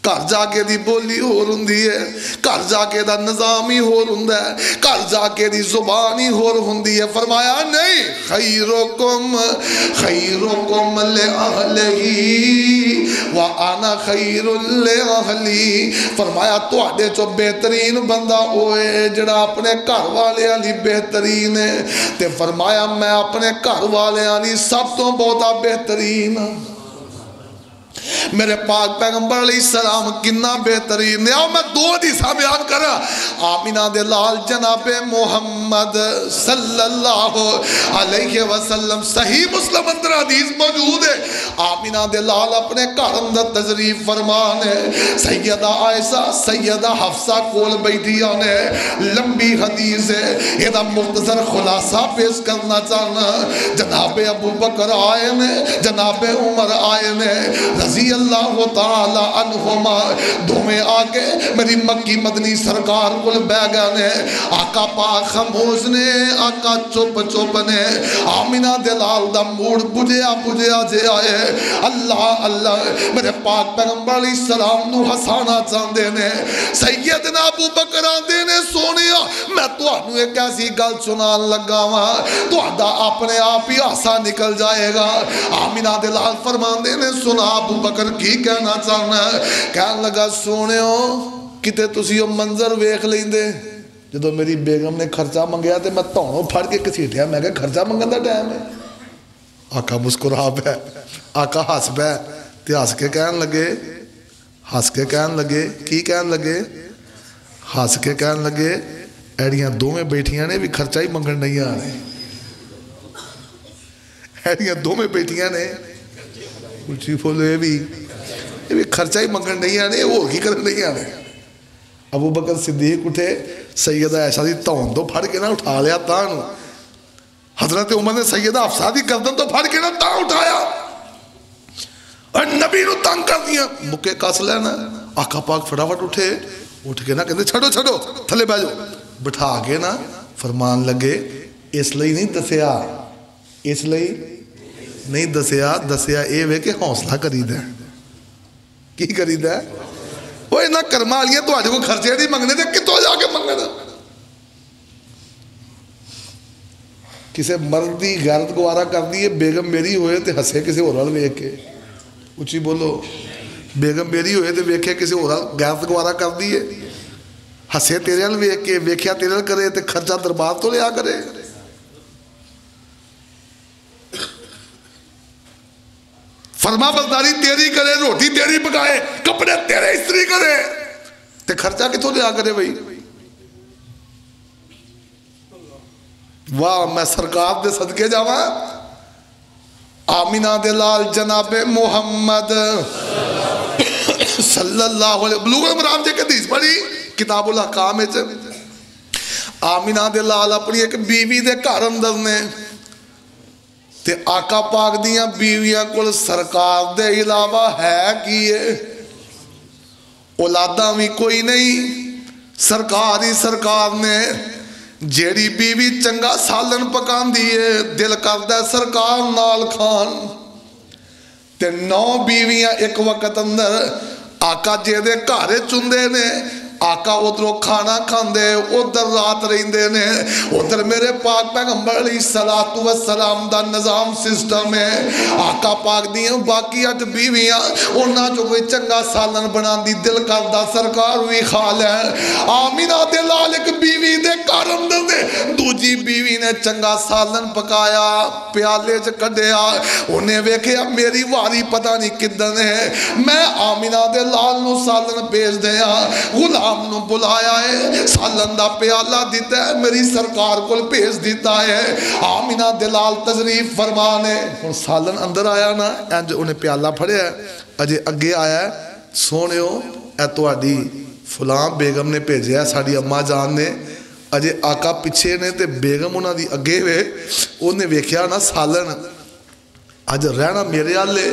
گھر جا کے دی بولی ہو رہی ہے گھر جا کے دا نظام ہی ہو رہا ہے گھر جا کے دی زبان ہی ہو رہی ہے فرمایا نہیں خیرکم لأہلہی وَأَنَا خَيْرٌ لِأَهْلِي فرمایا تواڈے چو بہترین بندہ ہوئے جڑا اپنے گھر والے علی بہترین ہے تے فرمایا میں اپنے گھر والے علی سب تو بہتا بہترین میرے پاک پیغمبر علیہ السلام کنا بہترین ہے میں 2 حدیثاں بیان کر آمینہ دے لال جناب محمد صلی اللہ علیہ وسلم صحیح مسلم اندر حدیث موجود ہے آمینہ دے لال اپنے گھر اندر تشریف فرمان ہے سیدہ عائشہ سیدہ حفصہ کول بیٹھیا نے لمبی حدیث ہے یہ مختصر خلاصہ پیش کرنا چاہنا جناب ابو بکر آئے نے جناب عمر آئے نے رضی اللہ تعالی عنہما دومیں آگے میری مکی مدنی سرکار کل بیگانے آقا پاک خاموش نے آقا چپ نے آمینہ دلال دا موڑ بجیا جے آئے اللہ میرے پاک پیغمبر علیہ السلام نو حسانا چاندے نے سیدنا ابو بکر آندے نے سونیا میں تو آنو ایک ایسی گل سنان لگا ہوا تو آدھا اپنے آپ ہی آسا نکل جائے گا آمینہ دلال فرمان دے نے سنا ابو بکر کی کہنا چاہنا ہے کہنے لگا سونے ہو کتے تسی ہو منظر ویکھ لیں دے جدو میری بیگم نے خرچہ منگیا تے میں تونوں پھڑ کے کسی اٹھیا میں کہا خرچہ منگن دا ٹائم ہے آقا مسکرا پہ آقا ہس پہ تے ہس کے کہنے لگے ہس کے کہن لگے کی کہن لگے ہس کے کہن لگے ایڑیاں دوویں بیٹھیاں نے بھی خرچہ ہی منگن نہیں آ رہے ایڑیاں دوویں بیٹھیاں نے اچھی بولو یہ بھی خرچہ ہی منگن نہیں آنے وہ کی کرن نہیں آنے ابو بکر صدیق اٹھے سیدہ عائشہ دی تون تو پھڑ کے نہ اٹھا لیا تان حضرت عمر نے سیدہ حفصہ دی گردن تو پھڑ کے نہ تان اٹھایا اور نبی نو تنگ کر دیا مکے کس لینا آقا پاک فٹافٹ اٹھے اٹھ کے نہ کہتے چھڑو تھلے بیٹھو بٹھا کے نہ فرمان لگے اس لئی نہیں دسیا اس لئی نہیں دسیا اے وے کہ حوصلہ کری دے کی کری دے وہ نہ کرما لیا تو آج کو خرچے نہیں منگنے دے کتوں جا کے منگنے کسے مردی غیرت گوارا کر دیئے بیگم میری ہوئے تے ہسے کسے اور رل ویک کے اچھی بولو بیگم میری ہوئے تے ویکھے کسے اور رل غیرت گوارا کر دیئے ہسے تیرے رل ویک کے ویکھیا تیرے رل کرے تے خرچہ دربار تو لیا کرے فرما برداری تیری کرے روٹی تیری پکائے کپڑے تیرے استری کرے تے خرچہ کتوں لیا کرے بھائی واہ میں سرکار دے صدقے جاواں آمینہ دے لال جناب محمد صلی اللہ علیہ بلوغ المرام جے حدیث پڑھی کتاب الاحکام وچ آمینہ دے لال اپنی ایک بیوی دے گھر اندر نے تے آقا پاک دیاں بیویاں کل سرکار دے علاوہ ہے کیے اولاداں بھی کوئی نہیں سرکار ہی سرکار نے جیڑی بیوی چنگا سالن پکان دیئے دل کردہ سرکار نال کھان تے 9 بیویاں ایک وقت اندر آقا جے دے گھارے چندے نے آقا ادھروں کھانا کھاندے ادھر رات رہندے نے ادھر میرے پاک پیغمبر علیہ السلام دا نظام سسٹم ہے آقا پاک دیاں باقی 8 بیویاں انہاں جو کوئی چنگا سالن بنان دی دل کردہ سرکار ہوئی خال ہے آمینہ دے لال ایک بیوی دے گھر اندر دے دوجی بیوی نے چنگا سالن پکایا پیالے چ کڈیا انہیں ویکھیا میری واری پتہ نہیں کدن ہے میں آمینہ دے لال نو سالن بھیج دیا غلام نو بلایا ہے سالن دا پیالہ دیتا ہے میری سرکار کو بھیج دیتا ہے آمینہ دلال تشریف فرمانے اور سالن اندر آیا نا انج انہیں پیالہ پھڑے ہے اجے اگے آیا ہے سونے ہو اے تو آڈی فلاں بیگم نے بھیجے ہے ساڑی اماں جان نے اجے آقا پچھے نے تے بیگم انہاں دی اگے ہوئے انہیں ویکھیا نا سالن اج رہنا میرے آلے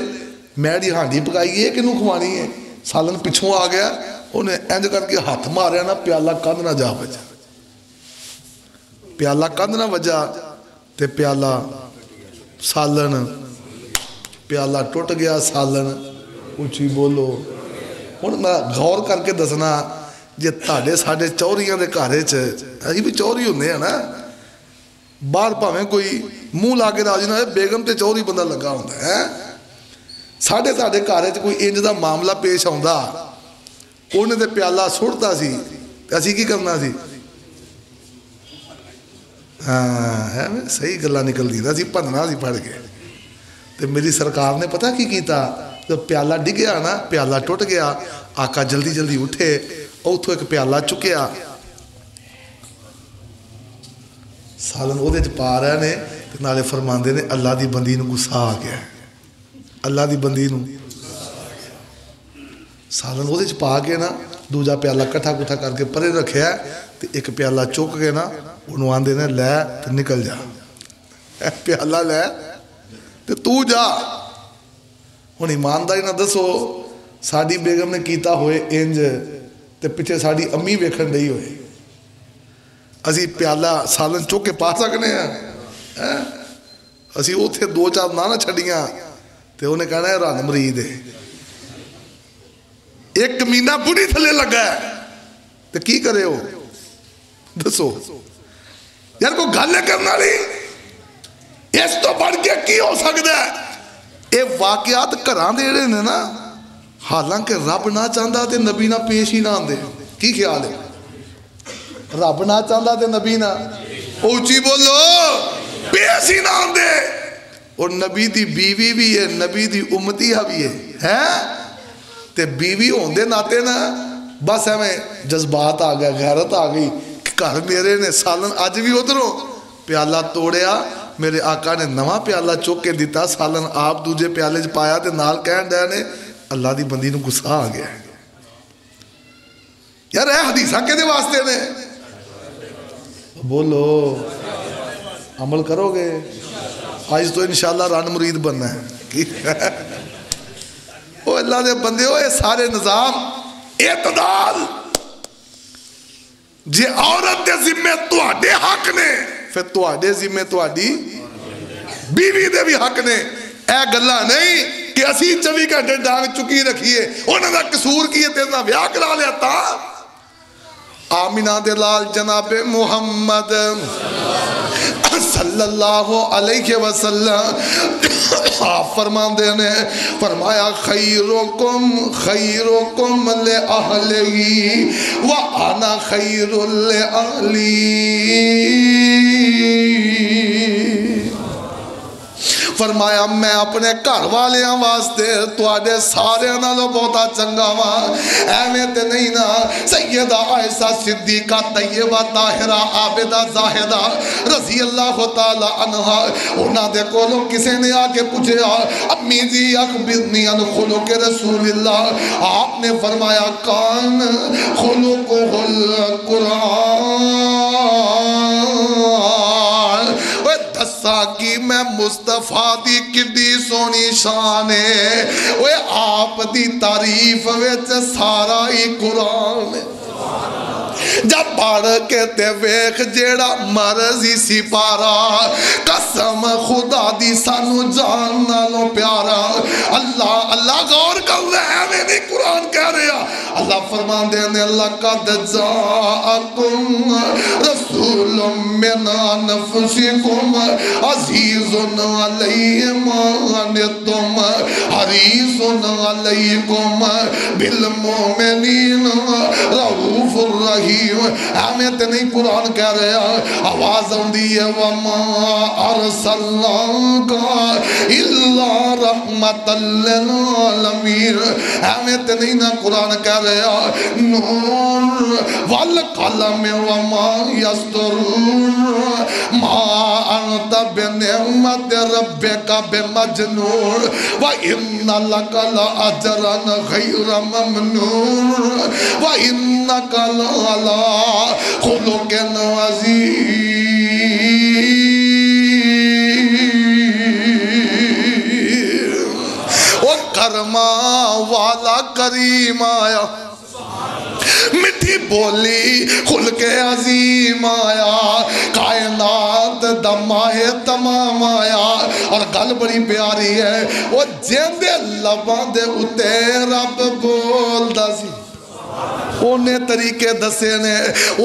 میری ہانڈی پکائی ہے کہ نو کھوانی ہے سالن پچھوں آ گیا انہیں اینج کر کے ہاتھ ماریا نا پیالہ کند نہ جا بجا پیالہ کند نہ وجا تے پیالہ سالن پیالہ ٹوٹ گیا سالن اچھی بولو ہن میں غور کر کے دسنا جے تاڑے ساڑے چوریاں دے گھارے چ اسی بھی چوری ہوندے ہیں نا باہر پاویں کوئی منہ لا کے راضی نہ بیگم تے چوری بندہ لگا ہوندا ہے ساڑے گھارے چ کوئی انج دا معاملہ پیش آوندا انہیں تے پیالہ سوڑتا سی اسی کی کرنا سی ہاں صحیح گلہ نکل دی اسی پندنا سی پڑھ کے تے میری سرکار نے پتہ کی کیتا جب پیالہ ڈگ گیا نا پیالہ ٹوٹ گیا آقا جلدی اٹھے اوتھوں ایک پیالہ چکیا سالن او دے چ پا رہے نے تے نالے فرماندے نے اللہ دی بندی نو غصہ آ گیا اللہ دی بندی نو سالن وہ دے پا کے نا دوجا پیالہ کٹھا کٹھا کر کے پرے رکھیا ہے تے ایک پیالہ چوک کے نا انہوں آندے نے لے تے نکل جا پیالہ لے تے تو جا ہن ایمانداری نہ دسو ساڈی بیگم نے کیتا ہوئے انج تے پیچھے ساڈی امی ویکھن ڈئی ہوئے اسی پیالہ سالن چوک کے پا سکنے ہیں اسی اوتھے 2-4 نہ چھڈیاں تے انہیں کہنا ہے رن مرید ہے ایک کمینہ بڑی تھلے لگا ہے تو کی کرے ہو دسو یار کو گالے کرنا نہیں اس تو بڑھ کے کی ہو سکتا ہے یہ واقعات گھراں دے رہے نے نا حالانکہ رب نہ چاہتا تے نبی نہ پیش ہی نہ آندے کی خیال ہے رب نہ چاہتا تے نبی نہ اونچی بولو پیش ہی نہ آندے اور نبی دی بیوی بھی ہے نبی دی امتیہ بھی ہے تے بیوی ہوندے ناتے نا بس ہمیں جذبات آ گیا، غیرت آ گئی کہ گھر میرے نے سالن اج بھی ادھروں پیالہ توڑیا، میرے آقا نے نواں پیالہ چوک کے دیتا، سالن آپ دوجے پیالے چ پایا تے نال کہن ڈے نے اللہ دی بندی نو غصہ آ گیا یار اے حدیثاں کدے واسطے نے؟ بولو عمل کرو گے؟ آج تو انشاءاللہ رن مرید بننا ہے او اللہ دے بندے ہو، یہ سارے نظام اعتدال جے عورت دے ذمے تواڈے حق نے پھر تواڈے ذمے تواڈی بیوی دے بھی حق نے۔ اے گلا نہیں کہ اسی 24 گھنٹے ڈانگ چکی رکھیے انہاں دا قصور کیے تے نہ ویاہ کرا لیا تا۔ آمینہ دے لال جناب محمد صلی اللہ علیہ وسلم آپ فرمان دینے فرمایا خیرکم خیرکم لأہلی وَأَنَا خیر لأہلی۔ فرمایا میں اپنے گھر والیاں واسطے تواڈے سارے نالوں بہتا چنگا وا، ایویں تے نہیں نا۔ سیدہ عائشہ صدیقہ طیبہ طاہرہ عابدہ زاہدہ رضی اللہ تعالی عنہا انہاں دے کولوں کسے نے آ کے پوچھا امی جی اخبرنی عن خلق رسول اللہ، آپ نے فرمایا کان خلقہ القرآن، دسا کی میں مصطفیٰ دی کڈی سونی شان ہے، وہ آپ دی تعریف وچ سارا ہی قرآن ہے۔ جب پڑھ کے تے ویکھ جیڑا مرضی سی پارا، قسم خدا دی سانو جان نالوں پیارا۔ اللہ اللہ غور کر رہے ہیں نہیں قرآن کہہ رہا، اللہ فرمان دینے لقد جاءکم رسول من انفسکم عزیز علیہ ما عنتم حریص علیکم بالمؤمنین رؤوف الرحیم۔ ہمیں تے نہیں قرآن کہہ رہا، آواز ہوندی ہے وَمَا أَرْسَلْنَاكَ إِلَّا رَحْمَةً لِلْعَالَمِينَ۔ ہمیں تے نہیں نا قرآن کہہ رہا نون وَالْقَلَمِ وَمَا يَسْطُرُونَ مَا أَنْتَ بِنِعْمَةِ رَبِّكَ بِمَجْنُونَ وَإِنَّ لَكَ لَأَجْرًا غَيْرَ مَمْنُونٍ وَإِنَّكَ لَعَلَىٰ خُلُقٍ عَظِيمٍ۔ وہ کرما والا کریم آیا، مٹھی بولی خلق عظیم آیا، کائنات دا ماہ تمام آیا، اور گل بڑی پیاری ہے وہ جیندے لبان دے اتے رب بول دا سی، انہیں طریقے دسے نے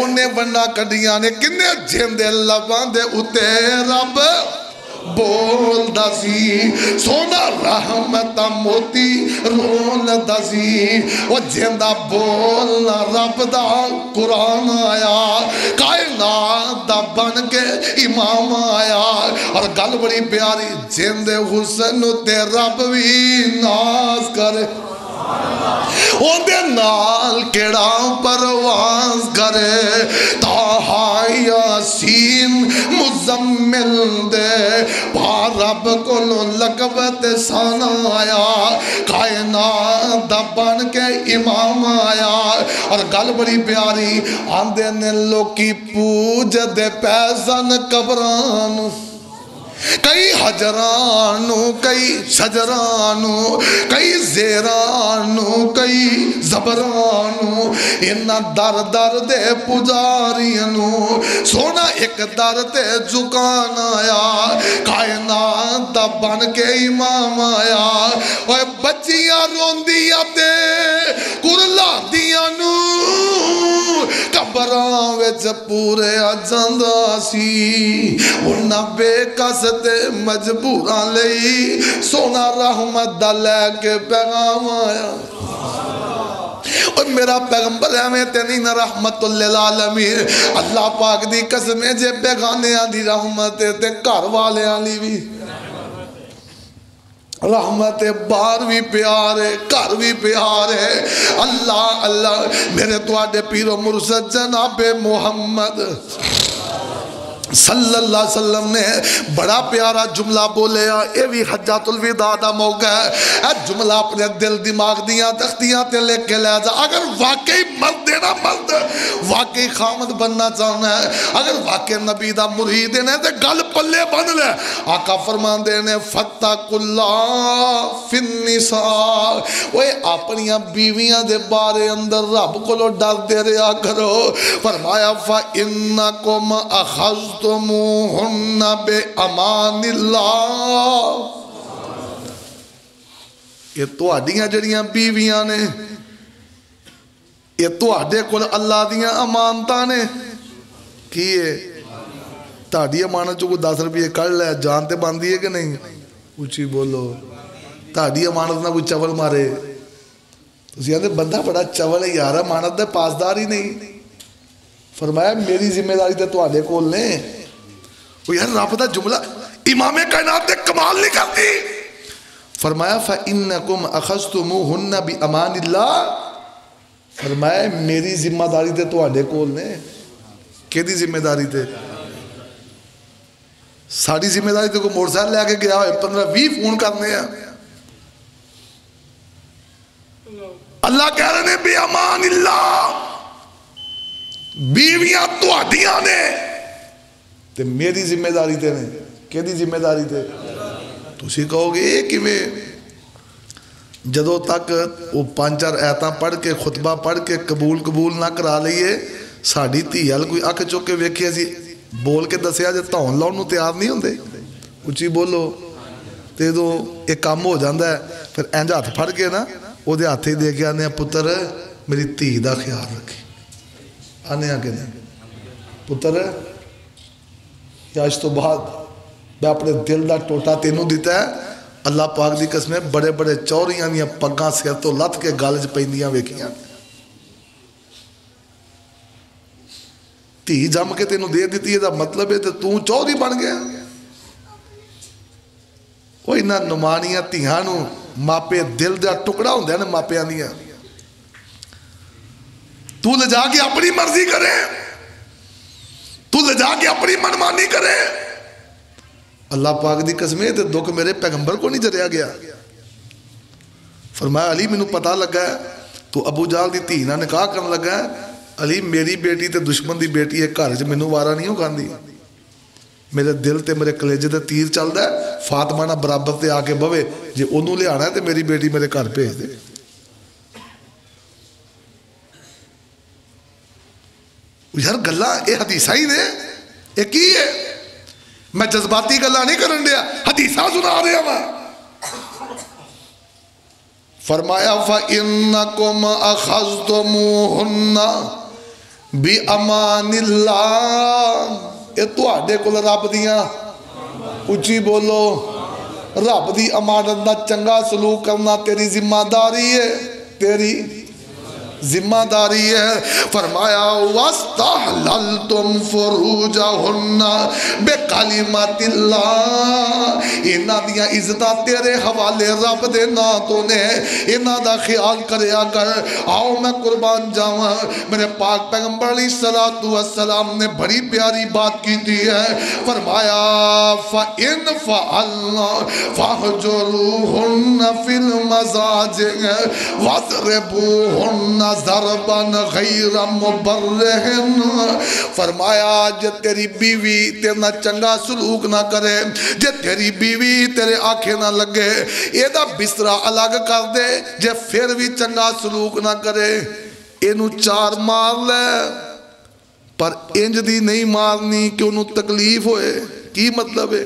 انہیں ونڈا کڑیاں نے کنے جیندے لبان دے اتے رب بول دا سی، سونا رحمت موتی رول دا سی، وہ جیندہ بولنا رب دا قرآن آیا، کائنات دا بن کے امام آیا، اور گل بڑی پیاری جیندے حسن تے رب بھی ناز کرے، اندے نال کیڑا پرواز کرے، تاہا یاسین مزمل دے پا رب کلو لقبت سانا آیا، کائنات دا بن کے امام آیا، اور گل بڑی پیاری آندے نے لوکی پوج دے پیسن قبرانو، کئی حجرانو کئی شجرانو کئی زیرانو کئی زبرانو، انہ در در دے پجارینو سونا ایک در تے جکان آیا، کائنات دا بن کے امام آیا، اوہ بچیاں روندیاں تے کرلا دیاں نو قبران وچ پورے اجندہ سی، انہ بے کس تے مجبوران لئی سونا رحمت دا لے کے پیغام آیا، اور میرا پیغمبر ہمیں تے نہیں نا رحمت للعالمین، اللہ پاک دی قسمیں جے بیگانے آن دی رحمت تے گھر والے آن لی بھی، رحمت بار بھی پیار ہے، گھر بھی پیار ہے۔ اللہ اللہ میرے تواڈے پیر و مرشد جناب محمد صلی اللہ علیہ وسلم نے بڑا پیارا جملہ بولے، اے بھی حجۃ الوداع دا موقع ہے، اے جملہ اپنے دل دماغ دیاں تختیاں تے لے کے لے جا۔ اگر واقعی مرد ہے نا، مرد واقعی خامد بننا چاہنا ہے، اگر واقعی نبی دا مرید ہے تے گل پلے بن لے۔ آقا فرماندے نے فَاتَّقُوا اللَّهَ فِي النِّسَاءِ، اوے اپنیاں بیویاں دے بارے اندر رب کولو ڈر دے رہا کرو۔ فرمایا فَإِنَّكُمْ أَخَذْتُمُوهُنَّ بِأَمَانِ اللَّهِ، یہ تہاڈیاں جڑیاں بیویاں نے، یہ تہاڈے کول اللہ دیاں امانتاں نے۔ کی ہے تہاڈی امانت چوں کوئی 10 روپے کڑ لے، جان تے باندھی ہے کہ نہیں؟ اچھی بولو۔ تہاڈی امانت نہ کوئی چول مارے، تسی آندے بندہ بڑا چول ہے یار، امانت دے پاسدار ہی نہیں۔ فرمایا میری ذمہ داری تے تہاڈے کول نے۔ وہ یار رب دا جملہ امام کائنات نے کمال نہیں کرتی۔ فرمایا فَإِنَّكُمْ أَخَذْتُمُوهُنَّ بِأَمَانِ اللَّهِ، فرمایا میری ذمہ داری تے تہاڈے کول نے۔ کیدی ذمہ داری تے؟ ساری ذمہ داری تے کوئی موٹر سائیکل لے کے گیا ہوئے 15-20 فون کرنے ہیں۔ اللہ کہہ رہے ہیں بِأَمَانِ اللَّهِ، بیویاں تہاڈیاں نے تے میری ذمہ داری تے نے۔ کیدی ذمہ داری تے؟ تسی کہو گے کیویں؟ جدوں تک وہ 5-4 آیتاں پڑھ کے خطبہ پڑھ کے قبول نہ کرا لئیے، ساڈی دھی ال کوئی اکھ چک کے ویکھے سی بول کے دسیا جے تھون لاؤن نوں تیار نہیں ہوندے۔ اچھی بولو۔ تے جو ایک کام ہو جاندا ہے پھر انج ہاتھ پھڑ کے نا او دے ہاتھ دے کے آنے پتر میری دھی دا خیال رکھی، آنے آ کے نہیں پتر آج تو بعد میں اپنے دل دا ٹوٹا تینوں دیتا ہے۔ اللہ پاک دی قسم بڑے بڑے چوریاں دیاں پگاں سر تو لت کے گالج پیندیاں ویکھیاں، دھی جم کے تینوں دے دیتی ہے دا مطلب ہے تو چوری بن گیا۔ وہ انہاں نمانیاں دھیاں نوں ماپے دل دا ٹکڑا ہوندا ہے نا ماپیاں دیاں، تو لے جا کے اپنی مرضی کرے، تو لے جا کے اپنی منمانی کرے۔ اللہ پاک دی قسمیں تے دکھ میرے پیغمبر کو نہیں جریا گیا۔ فرمایا علی مینوں پتہ لگا ہے تو ابو جہل دی دھی نال نکاح کرن لگا ہے، علی میری بیٹی تے دشمن دی بیٹی ہے، گھر وچ مینوں وارا نہیں ہو کھاندی، میرے دل تے میرے کلیجے تے تیر چلدا ہے، فاطمہ نال برابر تے آ کے بوے، جے اونوں لے آنا ہے تے میری بیٹی میرے گھر بھیج دے۔ یار گلاں اے حدیثاں ہی نے، اے کی ہے؟ میں جذباتی گلاں نہیں کرن دیا، حدیثاں سنا رہا میں۔ فرمایا فَإِنَّكُمْ أَخَذْتُمُوهُنَّ بِأَمَانِ اللَّهِ، اے تہاڈے کول رب دیاں، اچھی بولو، رب دی امانت دا چنگا سلوک کرنا تیری ذمہ داری ہے، تیری ذمہ داری ہے۔ فرمایا وَاسْتَحْلَلْتُمْ فُرُوجَهُنَّ بِكَلِمَةِ اللَّهِ، انہاں دیاں عزتاں تیرے حوالے رب دے نام تو نے، انہاں دا خیال کریا کر۔ آؤ میں قربان جاواں، میرے پاک پیغمبر علیہ الصلوۃ والسلام نے بڑی پیاری بات کی تھی ہے۔ فرمایا فَإِنْ فَعَلْنَ فَاهْجُرُوهُنَّ فِي الْمَضَاجِعِ وَاضْرِبُوهُنَّ ضرباً غیر مبرہن، فرمایا جے تیری بیوی تیرے نہ چنگا سلوک نہ کرے، جے تیری بیوی تیرے آنکھیں نہ لگے، یہ دا بسترہ الگ کر دے، جے پھر بھی چنگا سلوک نہ کرے، اینو 4 مار لے، پر انج دی نہیں مارنی کہ انہوں تکلیف ہوئے۔ کی مطلب ہے؟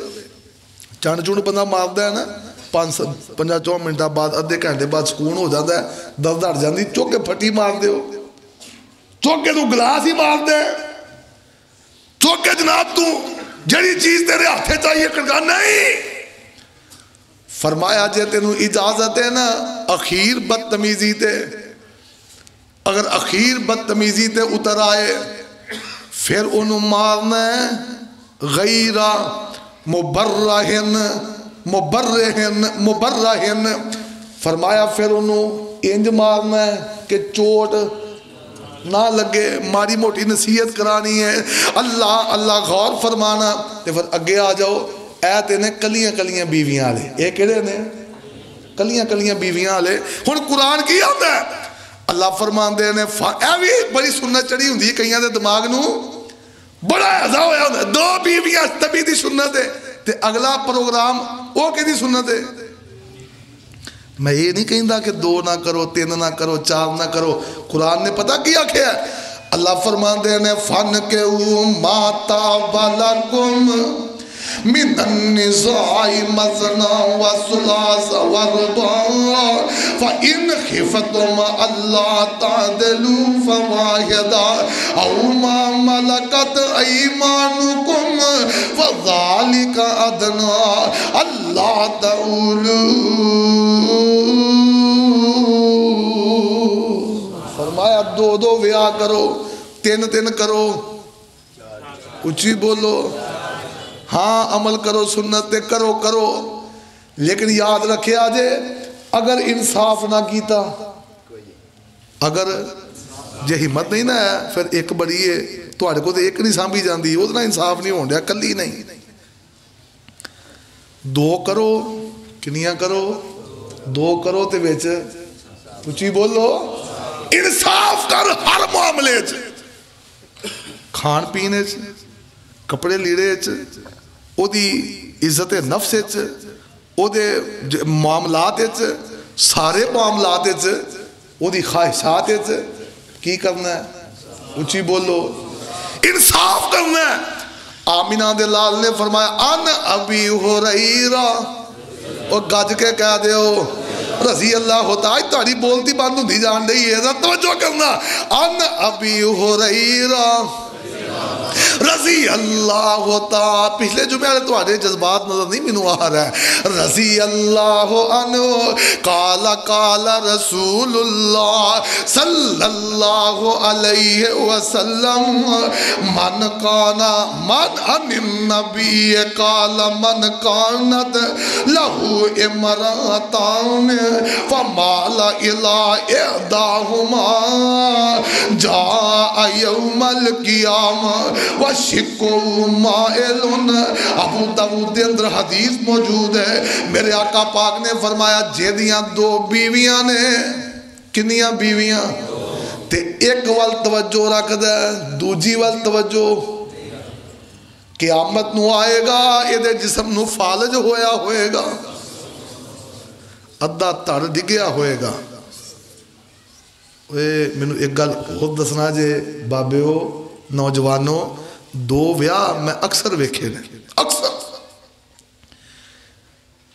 چانڈ چونڈ بندہ مار دے نا، 5-4 منٹہ بعد ادھے گھنٹے بعد سکون ہو جاتا ہے، درد ہٹ جاندی، چوکے پھٹی مار دے ہو، چوکے تو گلاس ہی مار دے، چوکے جناب تو جڑی چیز تیرے ہاتھے چاہیے کرگا نہیں۔ فرمایا جے تینوں اجازت ہے نا اخیر بدتمیزی تے، اگر اخیر بدتمیزی تے اتر آئے پھر انہوں مارنا ہے غیر مبرہن، مبرہن فرمایا پھر انہوں انج مارنا ہے کہ چوٹ نہ لگے، ماری موٹی نصیحت کرانی ہے، اللہ غور فرمانا۔ تے پھر اگے آ جاؤ، ایت نے کلیاں کلیاں بیویاں لے، یہ کہڑے نے کلیاں کلیاں بیویاں لے۔ ہن قرآن کی آتا ہے، اللہ فرماندے نے اے بھی بڑی سنت چڑھی ہوندی ہے کئیاں دے دماغ نو بڑا ہزا ہویا ہوندا، دو بیویاں تبھی دی سنت ہے تے اگلا پروگرام وہ کہ دی سنت ہے۔ میں یہ نہیں کہندا کہ 2 نہ کرو، 3 نہ کرو، 4 نہ کرو۔ قرآن نے پتہ کیا کیا ہے؟ اللہ فرماندے نے فن کے ما طاب لکم من النساء مثنى وثلاث ورباع فإن خفتم ألا تعدلوا فواحدة أو ما ملكت أيمانكم فذلك أدنى ألا تعولوا۔ فرمایا 2 بیاہ کرو، 3 کرو، اچھی بولو، ہاں عمل کرو، سنت کرو، لیکن یاد رکھے آجے اگر انصاف نہ کیتا، اگر جے ہمت نہیں نہ ہے پھر ایک بڑی ہے تو آڑے کو تو ایک نہیں سامبھی جاندی، اتنا انصاف نہیں ہون دیا، کلی نہیں۔ 2 کرو، کنیاں کرو، 2 کرو تے بیچ اچھی بولو، انصاف کر ہر معاملے چ، کھان پینے چ، کپڑے لیڑے چ، او دی عزت نفس چ، او دے معاملات چ، سارے معاملات چ، او دی خواہشات چ کی کرنا ہے؟ اچھی بولو، انصاف کرنا ہے۔ آمینہ دے لال نے فرمایا ان ابی ہریرہ، اور گج کے کہہ دے ہو رضی اللہ ہوتا ہے، تاری بولتی بند ہوندی جان رہی ہے، توجہ کرنا، ان ابی ہریرہ رضی اللہ ہوتا، پچھلے جمعے والے تمہارے جذبات نظر نہیں مینوں آ رہا ہے، رضی اللہ عنہ قال رسول اللہ صلی اللہ علیہ وسلم من عن النبی قال من کانت لہو امراتان فمال الى احداہما جاء یوم القیامہ وَشِكُّ مَائِلٌ۔ ابو داؤد دے اندر حدیث موجود ہے، میرے آقا پاک نے فرمایا جیدیاں 2 بیویاں نے، کنیاں بیویاں تے ایک وال توجہ رکھ دے، دوجی وال توجہ، قیامت نو آئے گا یہ دے جسم نو فالج ہویا ہوئے گا، ادھا تڑ ڈگیا ہوئے گا۔ میں نے ایک گل خود دسنا جے بابے ہو نوجوانوں، 2 بیاہ میں اکثر ویکھے نے، اکثر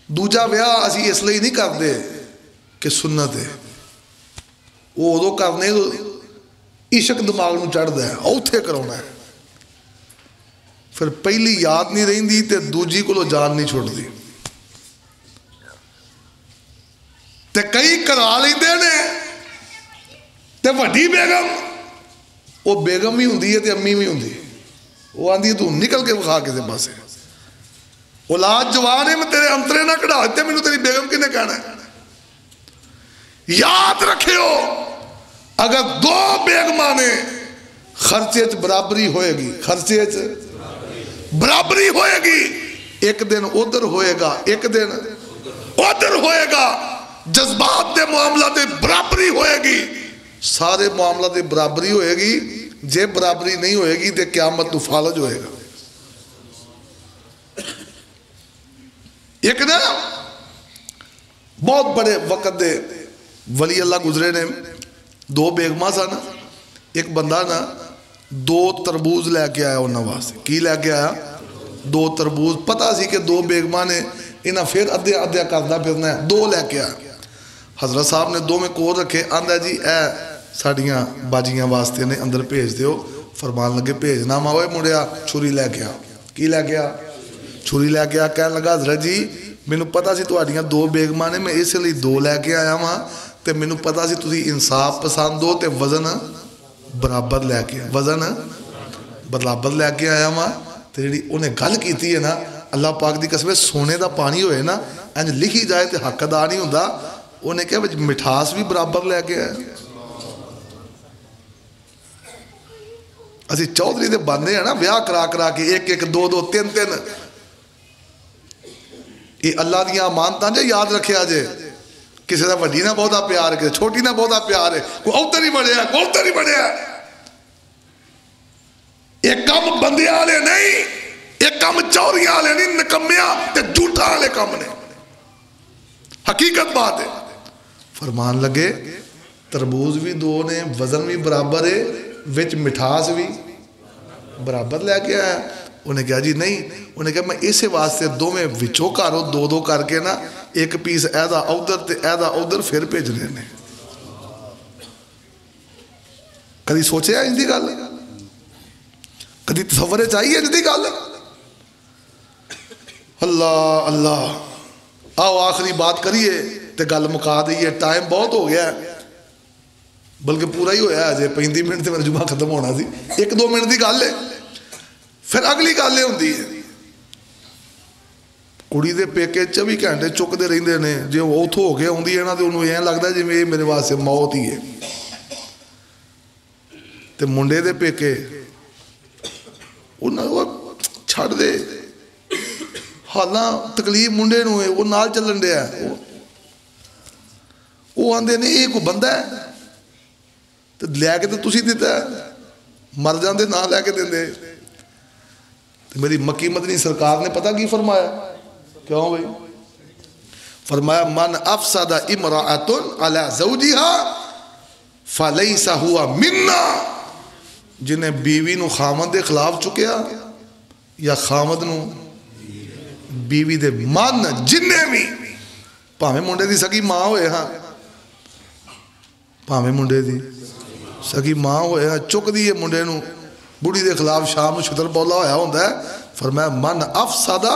دوجا بیاہ اسی اس لئے نہیں کر دے کہ سنت ہے، وہ ادو کرنے عشق دماغ نو چڑھ دے اوتھے کرونا ہے، پھر پہلی یاد نہیں رہی دی تے دوجی کو لو جان نہیں چھوڑ دی، تے کئی کرا لیں دے نے تے وڈی بیگم، وہ بیگم بھی ہوندی ہے تے امی بھی ہوندی ہے، وہ آندھی ہے تو نکل کے بخوا کے سے پاسے، اولاد جوان ہے میں تیرے انترے نہ کڑا ہوتے میں تیری بیگم کی نے کہنا ہے۔ یاد رکھے ہو اگر 2 بیگمانے خرچے چ برابری ہوئے گی، خرچے چ برابری ہوئے گی، ایک دن ادھر ہوئے گا، ایک دن ادھر ہوئے گا، جذبات دے معاملہ دے برابری ہوئے گی، سارے معاملہ دے برابری ہوئے گی، جے برابری نہیں ہوئے گی تے قیامت تو فالج ہوئے گا۔ ایک نا بہت بڑے وقت دے ولی اللہ گزرے نے، 2 بیگماں سا نا، ایک بندہ نا 2 تربوز لے کے آیا انہاں واسطے، کی لے کے آیا 2 تربوز، پتہ سی کہ 2 بیگماں نے انہاں پھر ادھیا کردہ پھرنا ہے، 2 لے کے آیا، حضرت صاحب نے 2 میں کور رکھے، آندھا جی اے ساڑیاں باجیاں واسطے نے اندر بھیج دیو، فرمان لگے بھیجنا ماوے مڑیا چھری لے کے آ، کی لے کے آ، چھری لے کے آ، کہنے لگا حضرت جی میں نے پتا سی تو آڑیاں 2 بیگماں نے، میں اس لئے 2 لے کے آیا ماں، تے میں نے پتا سی تُسی انصاف پسند ہو تے وزن برابر لے کے، وزن برابر لے کے آیا ماں، تے جڑی انہیں گل کیتی ہے نا، اللہ پاک دی قسم سونے دا پانی ہوئے نا انج لکھی جائے تے حق ادا نہیں ہوندا انہیں کہا بچ مٹھاس بھی برابر لے کے آئے اسی چودھری دے بندے ہیں نا بیاہ کرا کے ایک ایک دو دو تین یہ اللہ دیاں امانتاں جے یاد رکھے آجے کسی دا وڈی نہ بہتا پیار ہے کسی چھوٹی نہ بہتا پیار ہے کوئی اوتر ہی بڑھے ہے کوئی اوتر ہی بڑھے ہے ایک کم بندے آلے نہیں ایک کم چوری آلے نہیں نکمیاں تے جھوٹا آلے کم نے حقیقت بات ہے فرمان لگے تربوز بھی دو نے وزن بھی برابر ہے وچ مٹھاس بھی برابر لے کے آیا انہیں کہا جی نہیں انہیں کہا میں اسے واسطے دو میں وچو کارو دو دو کر کے نا ایک پیس ایدہ ادھر تے ایدہ ادھر پھر بھیجنے نے کدی سوچے ہیں اندھی گل کدی تصورے چاہیے اندھی گل اللہ اللہ آؤ آخری بات کریے تے گل مکا دئیے ٹائم بہت ہو گیا ہے بلکہ پورا ہی ہویا ہے 35 منٹ سے میرا جمعہ ختم ہونا سی 1-2 منٹ دی گل ہے پھر اگلی گل یہ ہوندی ہے کڑی دے پیکے 24 گھنٹے چکتے رہندے نے جے وہ اتھوں ہو کے ہوندی ہے نا تے انہوں یہ لگتا ہے جی میرے واسطے موت ہی ہے تے منڈے دے پیکے انہوں وہ چھڑ دے حالاں تکلیف منڈے نو ہے وہ نال چلن دے ہے وہ آندے نہیں یہ کوئی بندہ ہے تو لے کے تو تسی دیتا ہے مر جاندے نہ لے کے دیں دے تو میری مکی مدنی سرکار نے پتہ کی فرمایا کیوں بھئی فرمایا من افسد امرأتن علی زوجها فلیس ہوا منا جنہیں بیوی نو خامد دے خلاف چکیا یا خامد نو بیوی دے من جنہیں بھی پاہمیں منڈے دی سکی ماں ہوئے ہاں پاہمیں منڈے دی سکی ماں ہوئے ہاں چک دیئے منڈے نو بڑی دے خلاف شام شتر بولا ہویا ہوندہ ہے فرمایا من افسد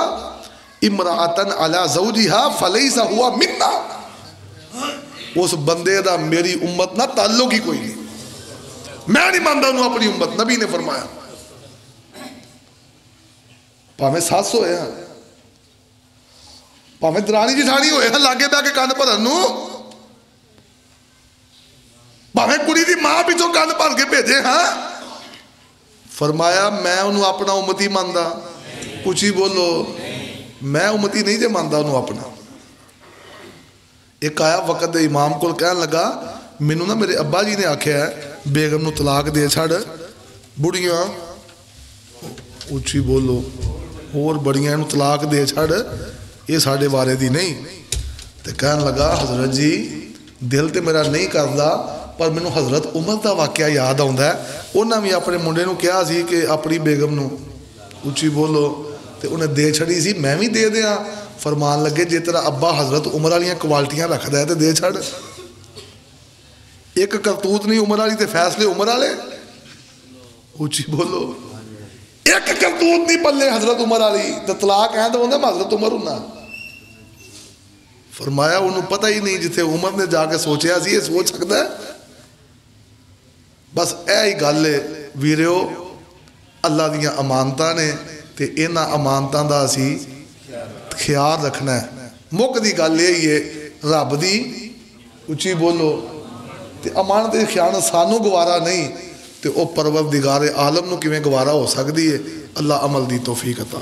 امرأتن علی زوجها فلیس ہوا منا اس بندے دا میری امت نہ تعلق ہی کوئی نہیں میں نہیں مانتا انہوں اپنی امت نبی نے فرمایا پاہمیں ساس ہوئے ہاں پاہمیں درانی جٹھانی ہوئے ہاں لاگے بے کے کان پر انو پاہمیں کڑی دی ماں پیچھو کان پر کے بھیجے ہاں فرمایا میں انہوں اپنا امتی ماندا کچھ ہی بولو میں امتی نہیں جے ماندا انہوں اپنا ایک آیا وقت دے امام کو کہنے لگا مینوں نا میرے ابا جی نے آکھیا ہے بیگم نو طلاق دے چھڑ بڑیاں اچھی بولو اور بڑیاں نو طلاق دے چھڑ یہ ساڑھے بارے دی نہیں تے کہنے لگا حضرت جی دل تے میرا نہیں کردا پر میں حضرت عمر دا واقعہ یاد آندا ہے انہاں بھی اپنے منڈے نو کیا سی کہ اپنی بیگم نو اچھی بولو تے انہیں دے چھڑی سی میں بھی دے دیاں فرمان لگے جے تیرا ابا حضرت عمر والیاں کوالٹیاں رکھ دے تے دے چھڑ ایک کرتوت نہیں عمر والی تے فیصلے عمر والے اچھی بولو ایک کرتوت نہیں پلے حضرت عمر والی تے طلاق ہیں تو انہیں حضرت عمر ہونا فرمایا انہوں پتہ ہی نہیں جتھے عمر نے جا کے سوچیا سی یہ سوچ سکتا ہے بس اے ہی گل ہے ویریو اللہ دیاں امانتاں نے تے انہاں امانتاں دا اسی خیال رکھنا ہے مک دی گل یہ ہے رب دی اچھی بولو تے امانت دی خیانت سانو گوارا نہیں تے او پروردگار عالم نو کیویں گوارا ہو سکدی ہے اللہ عمل دی توفیق عطا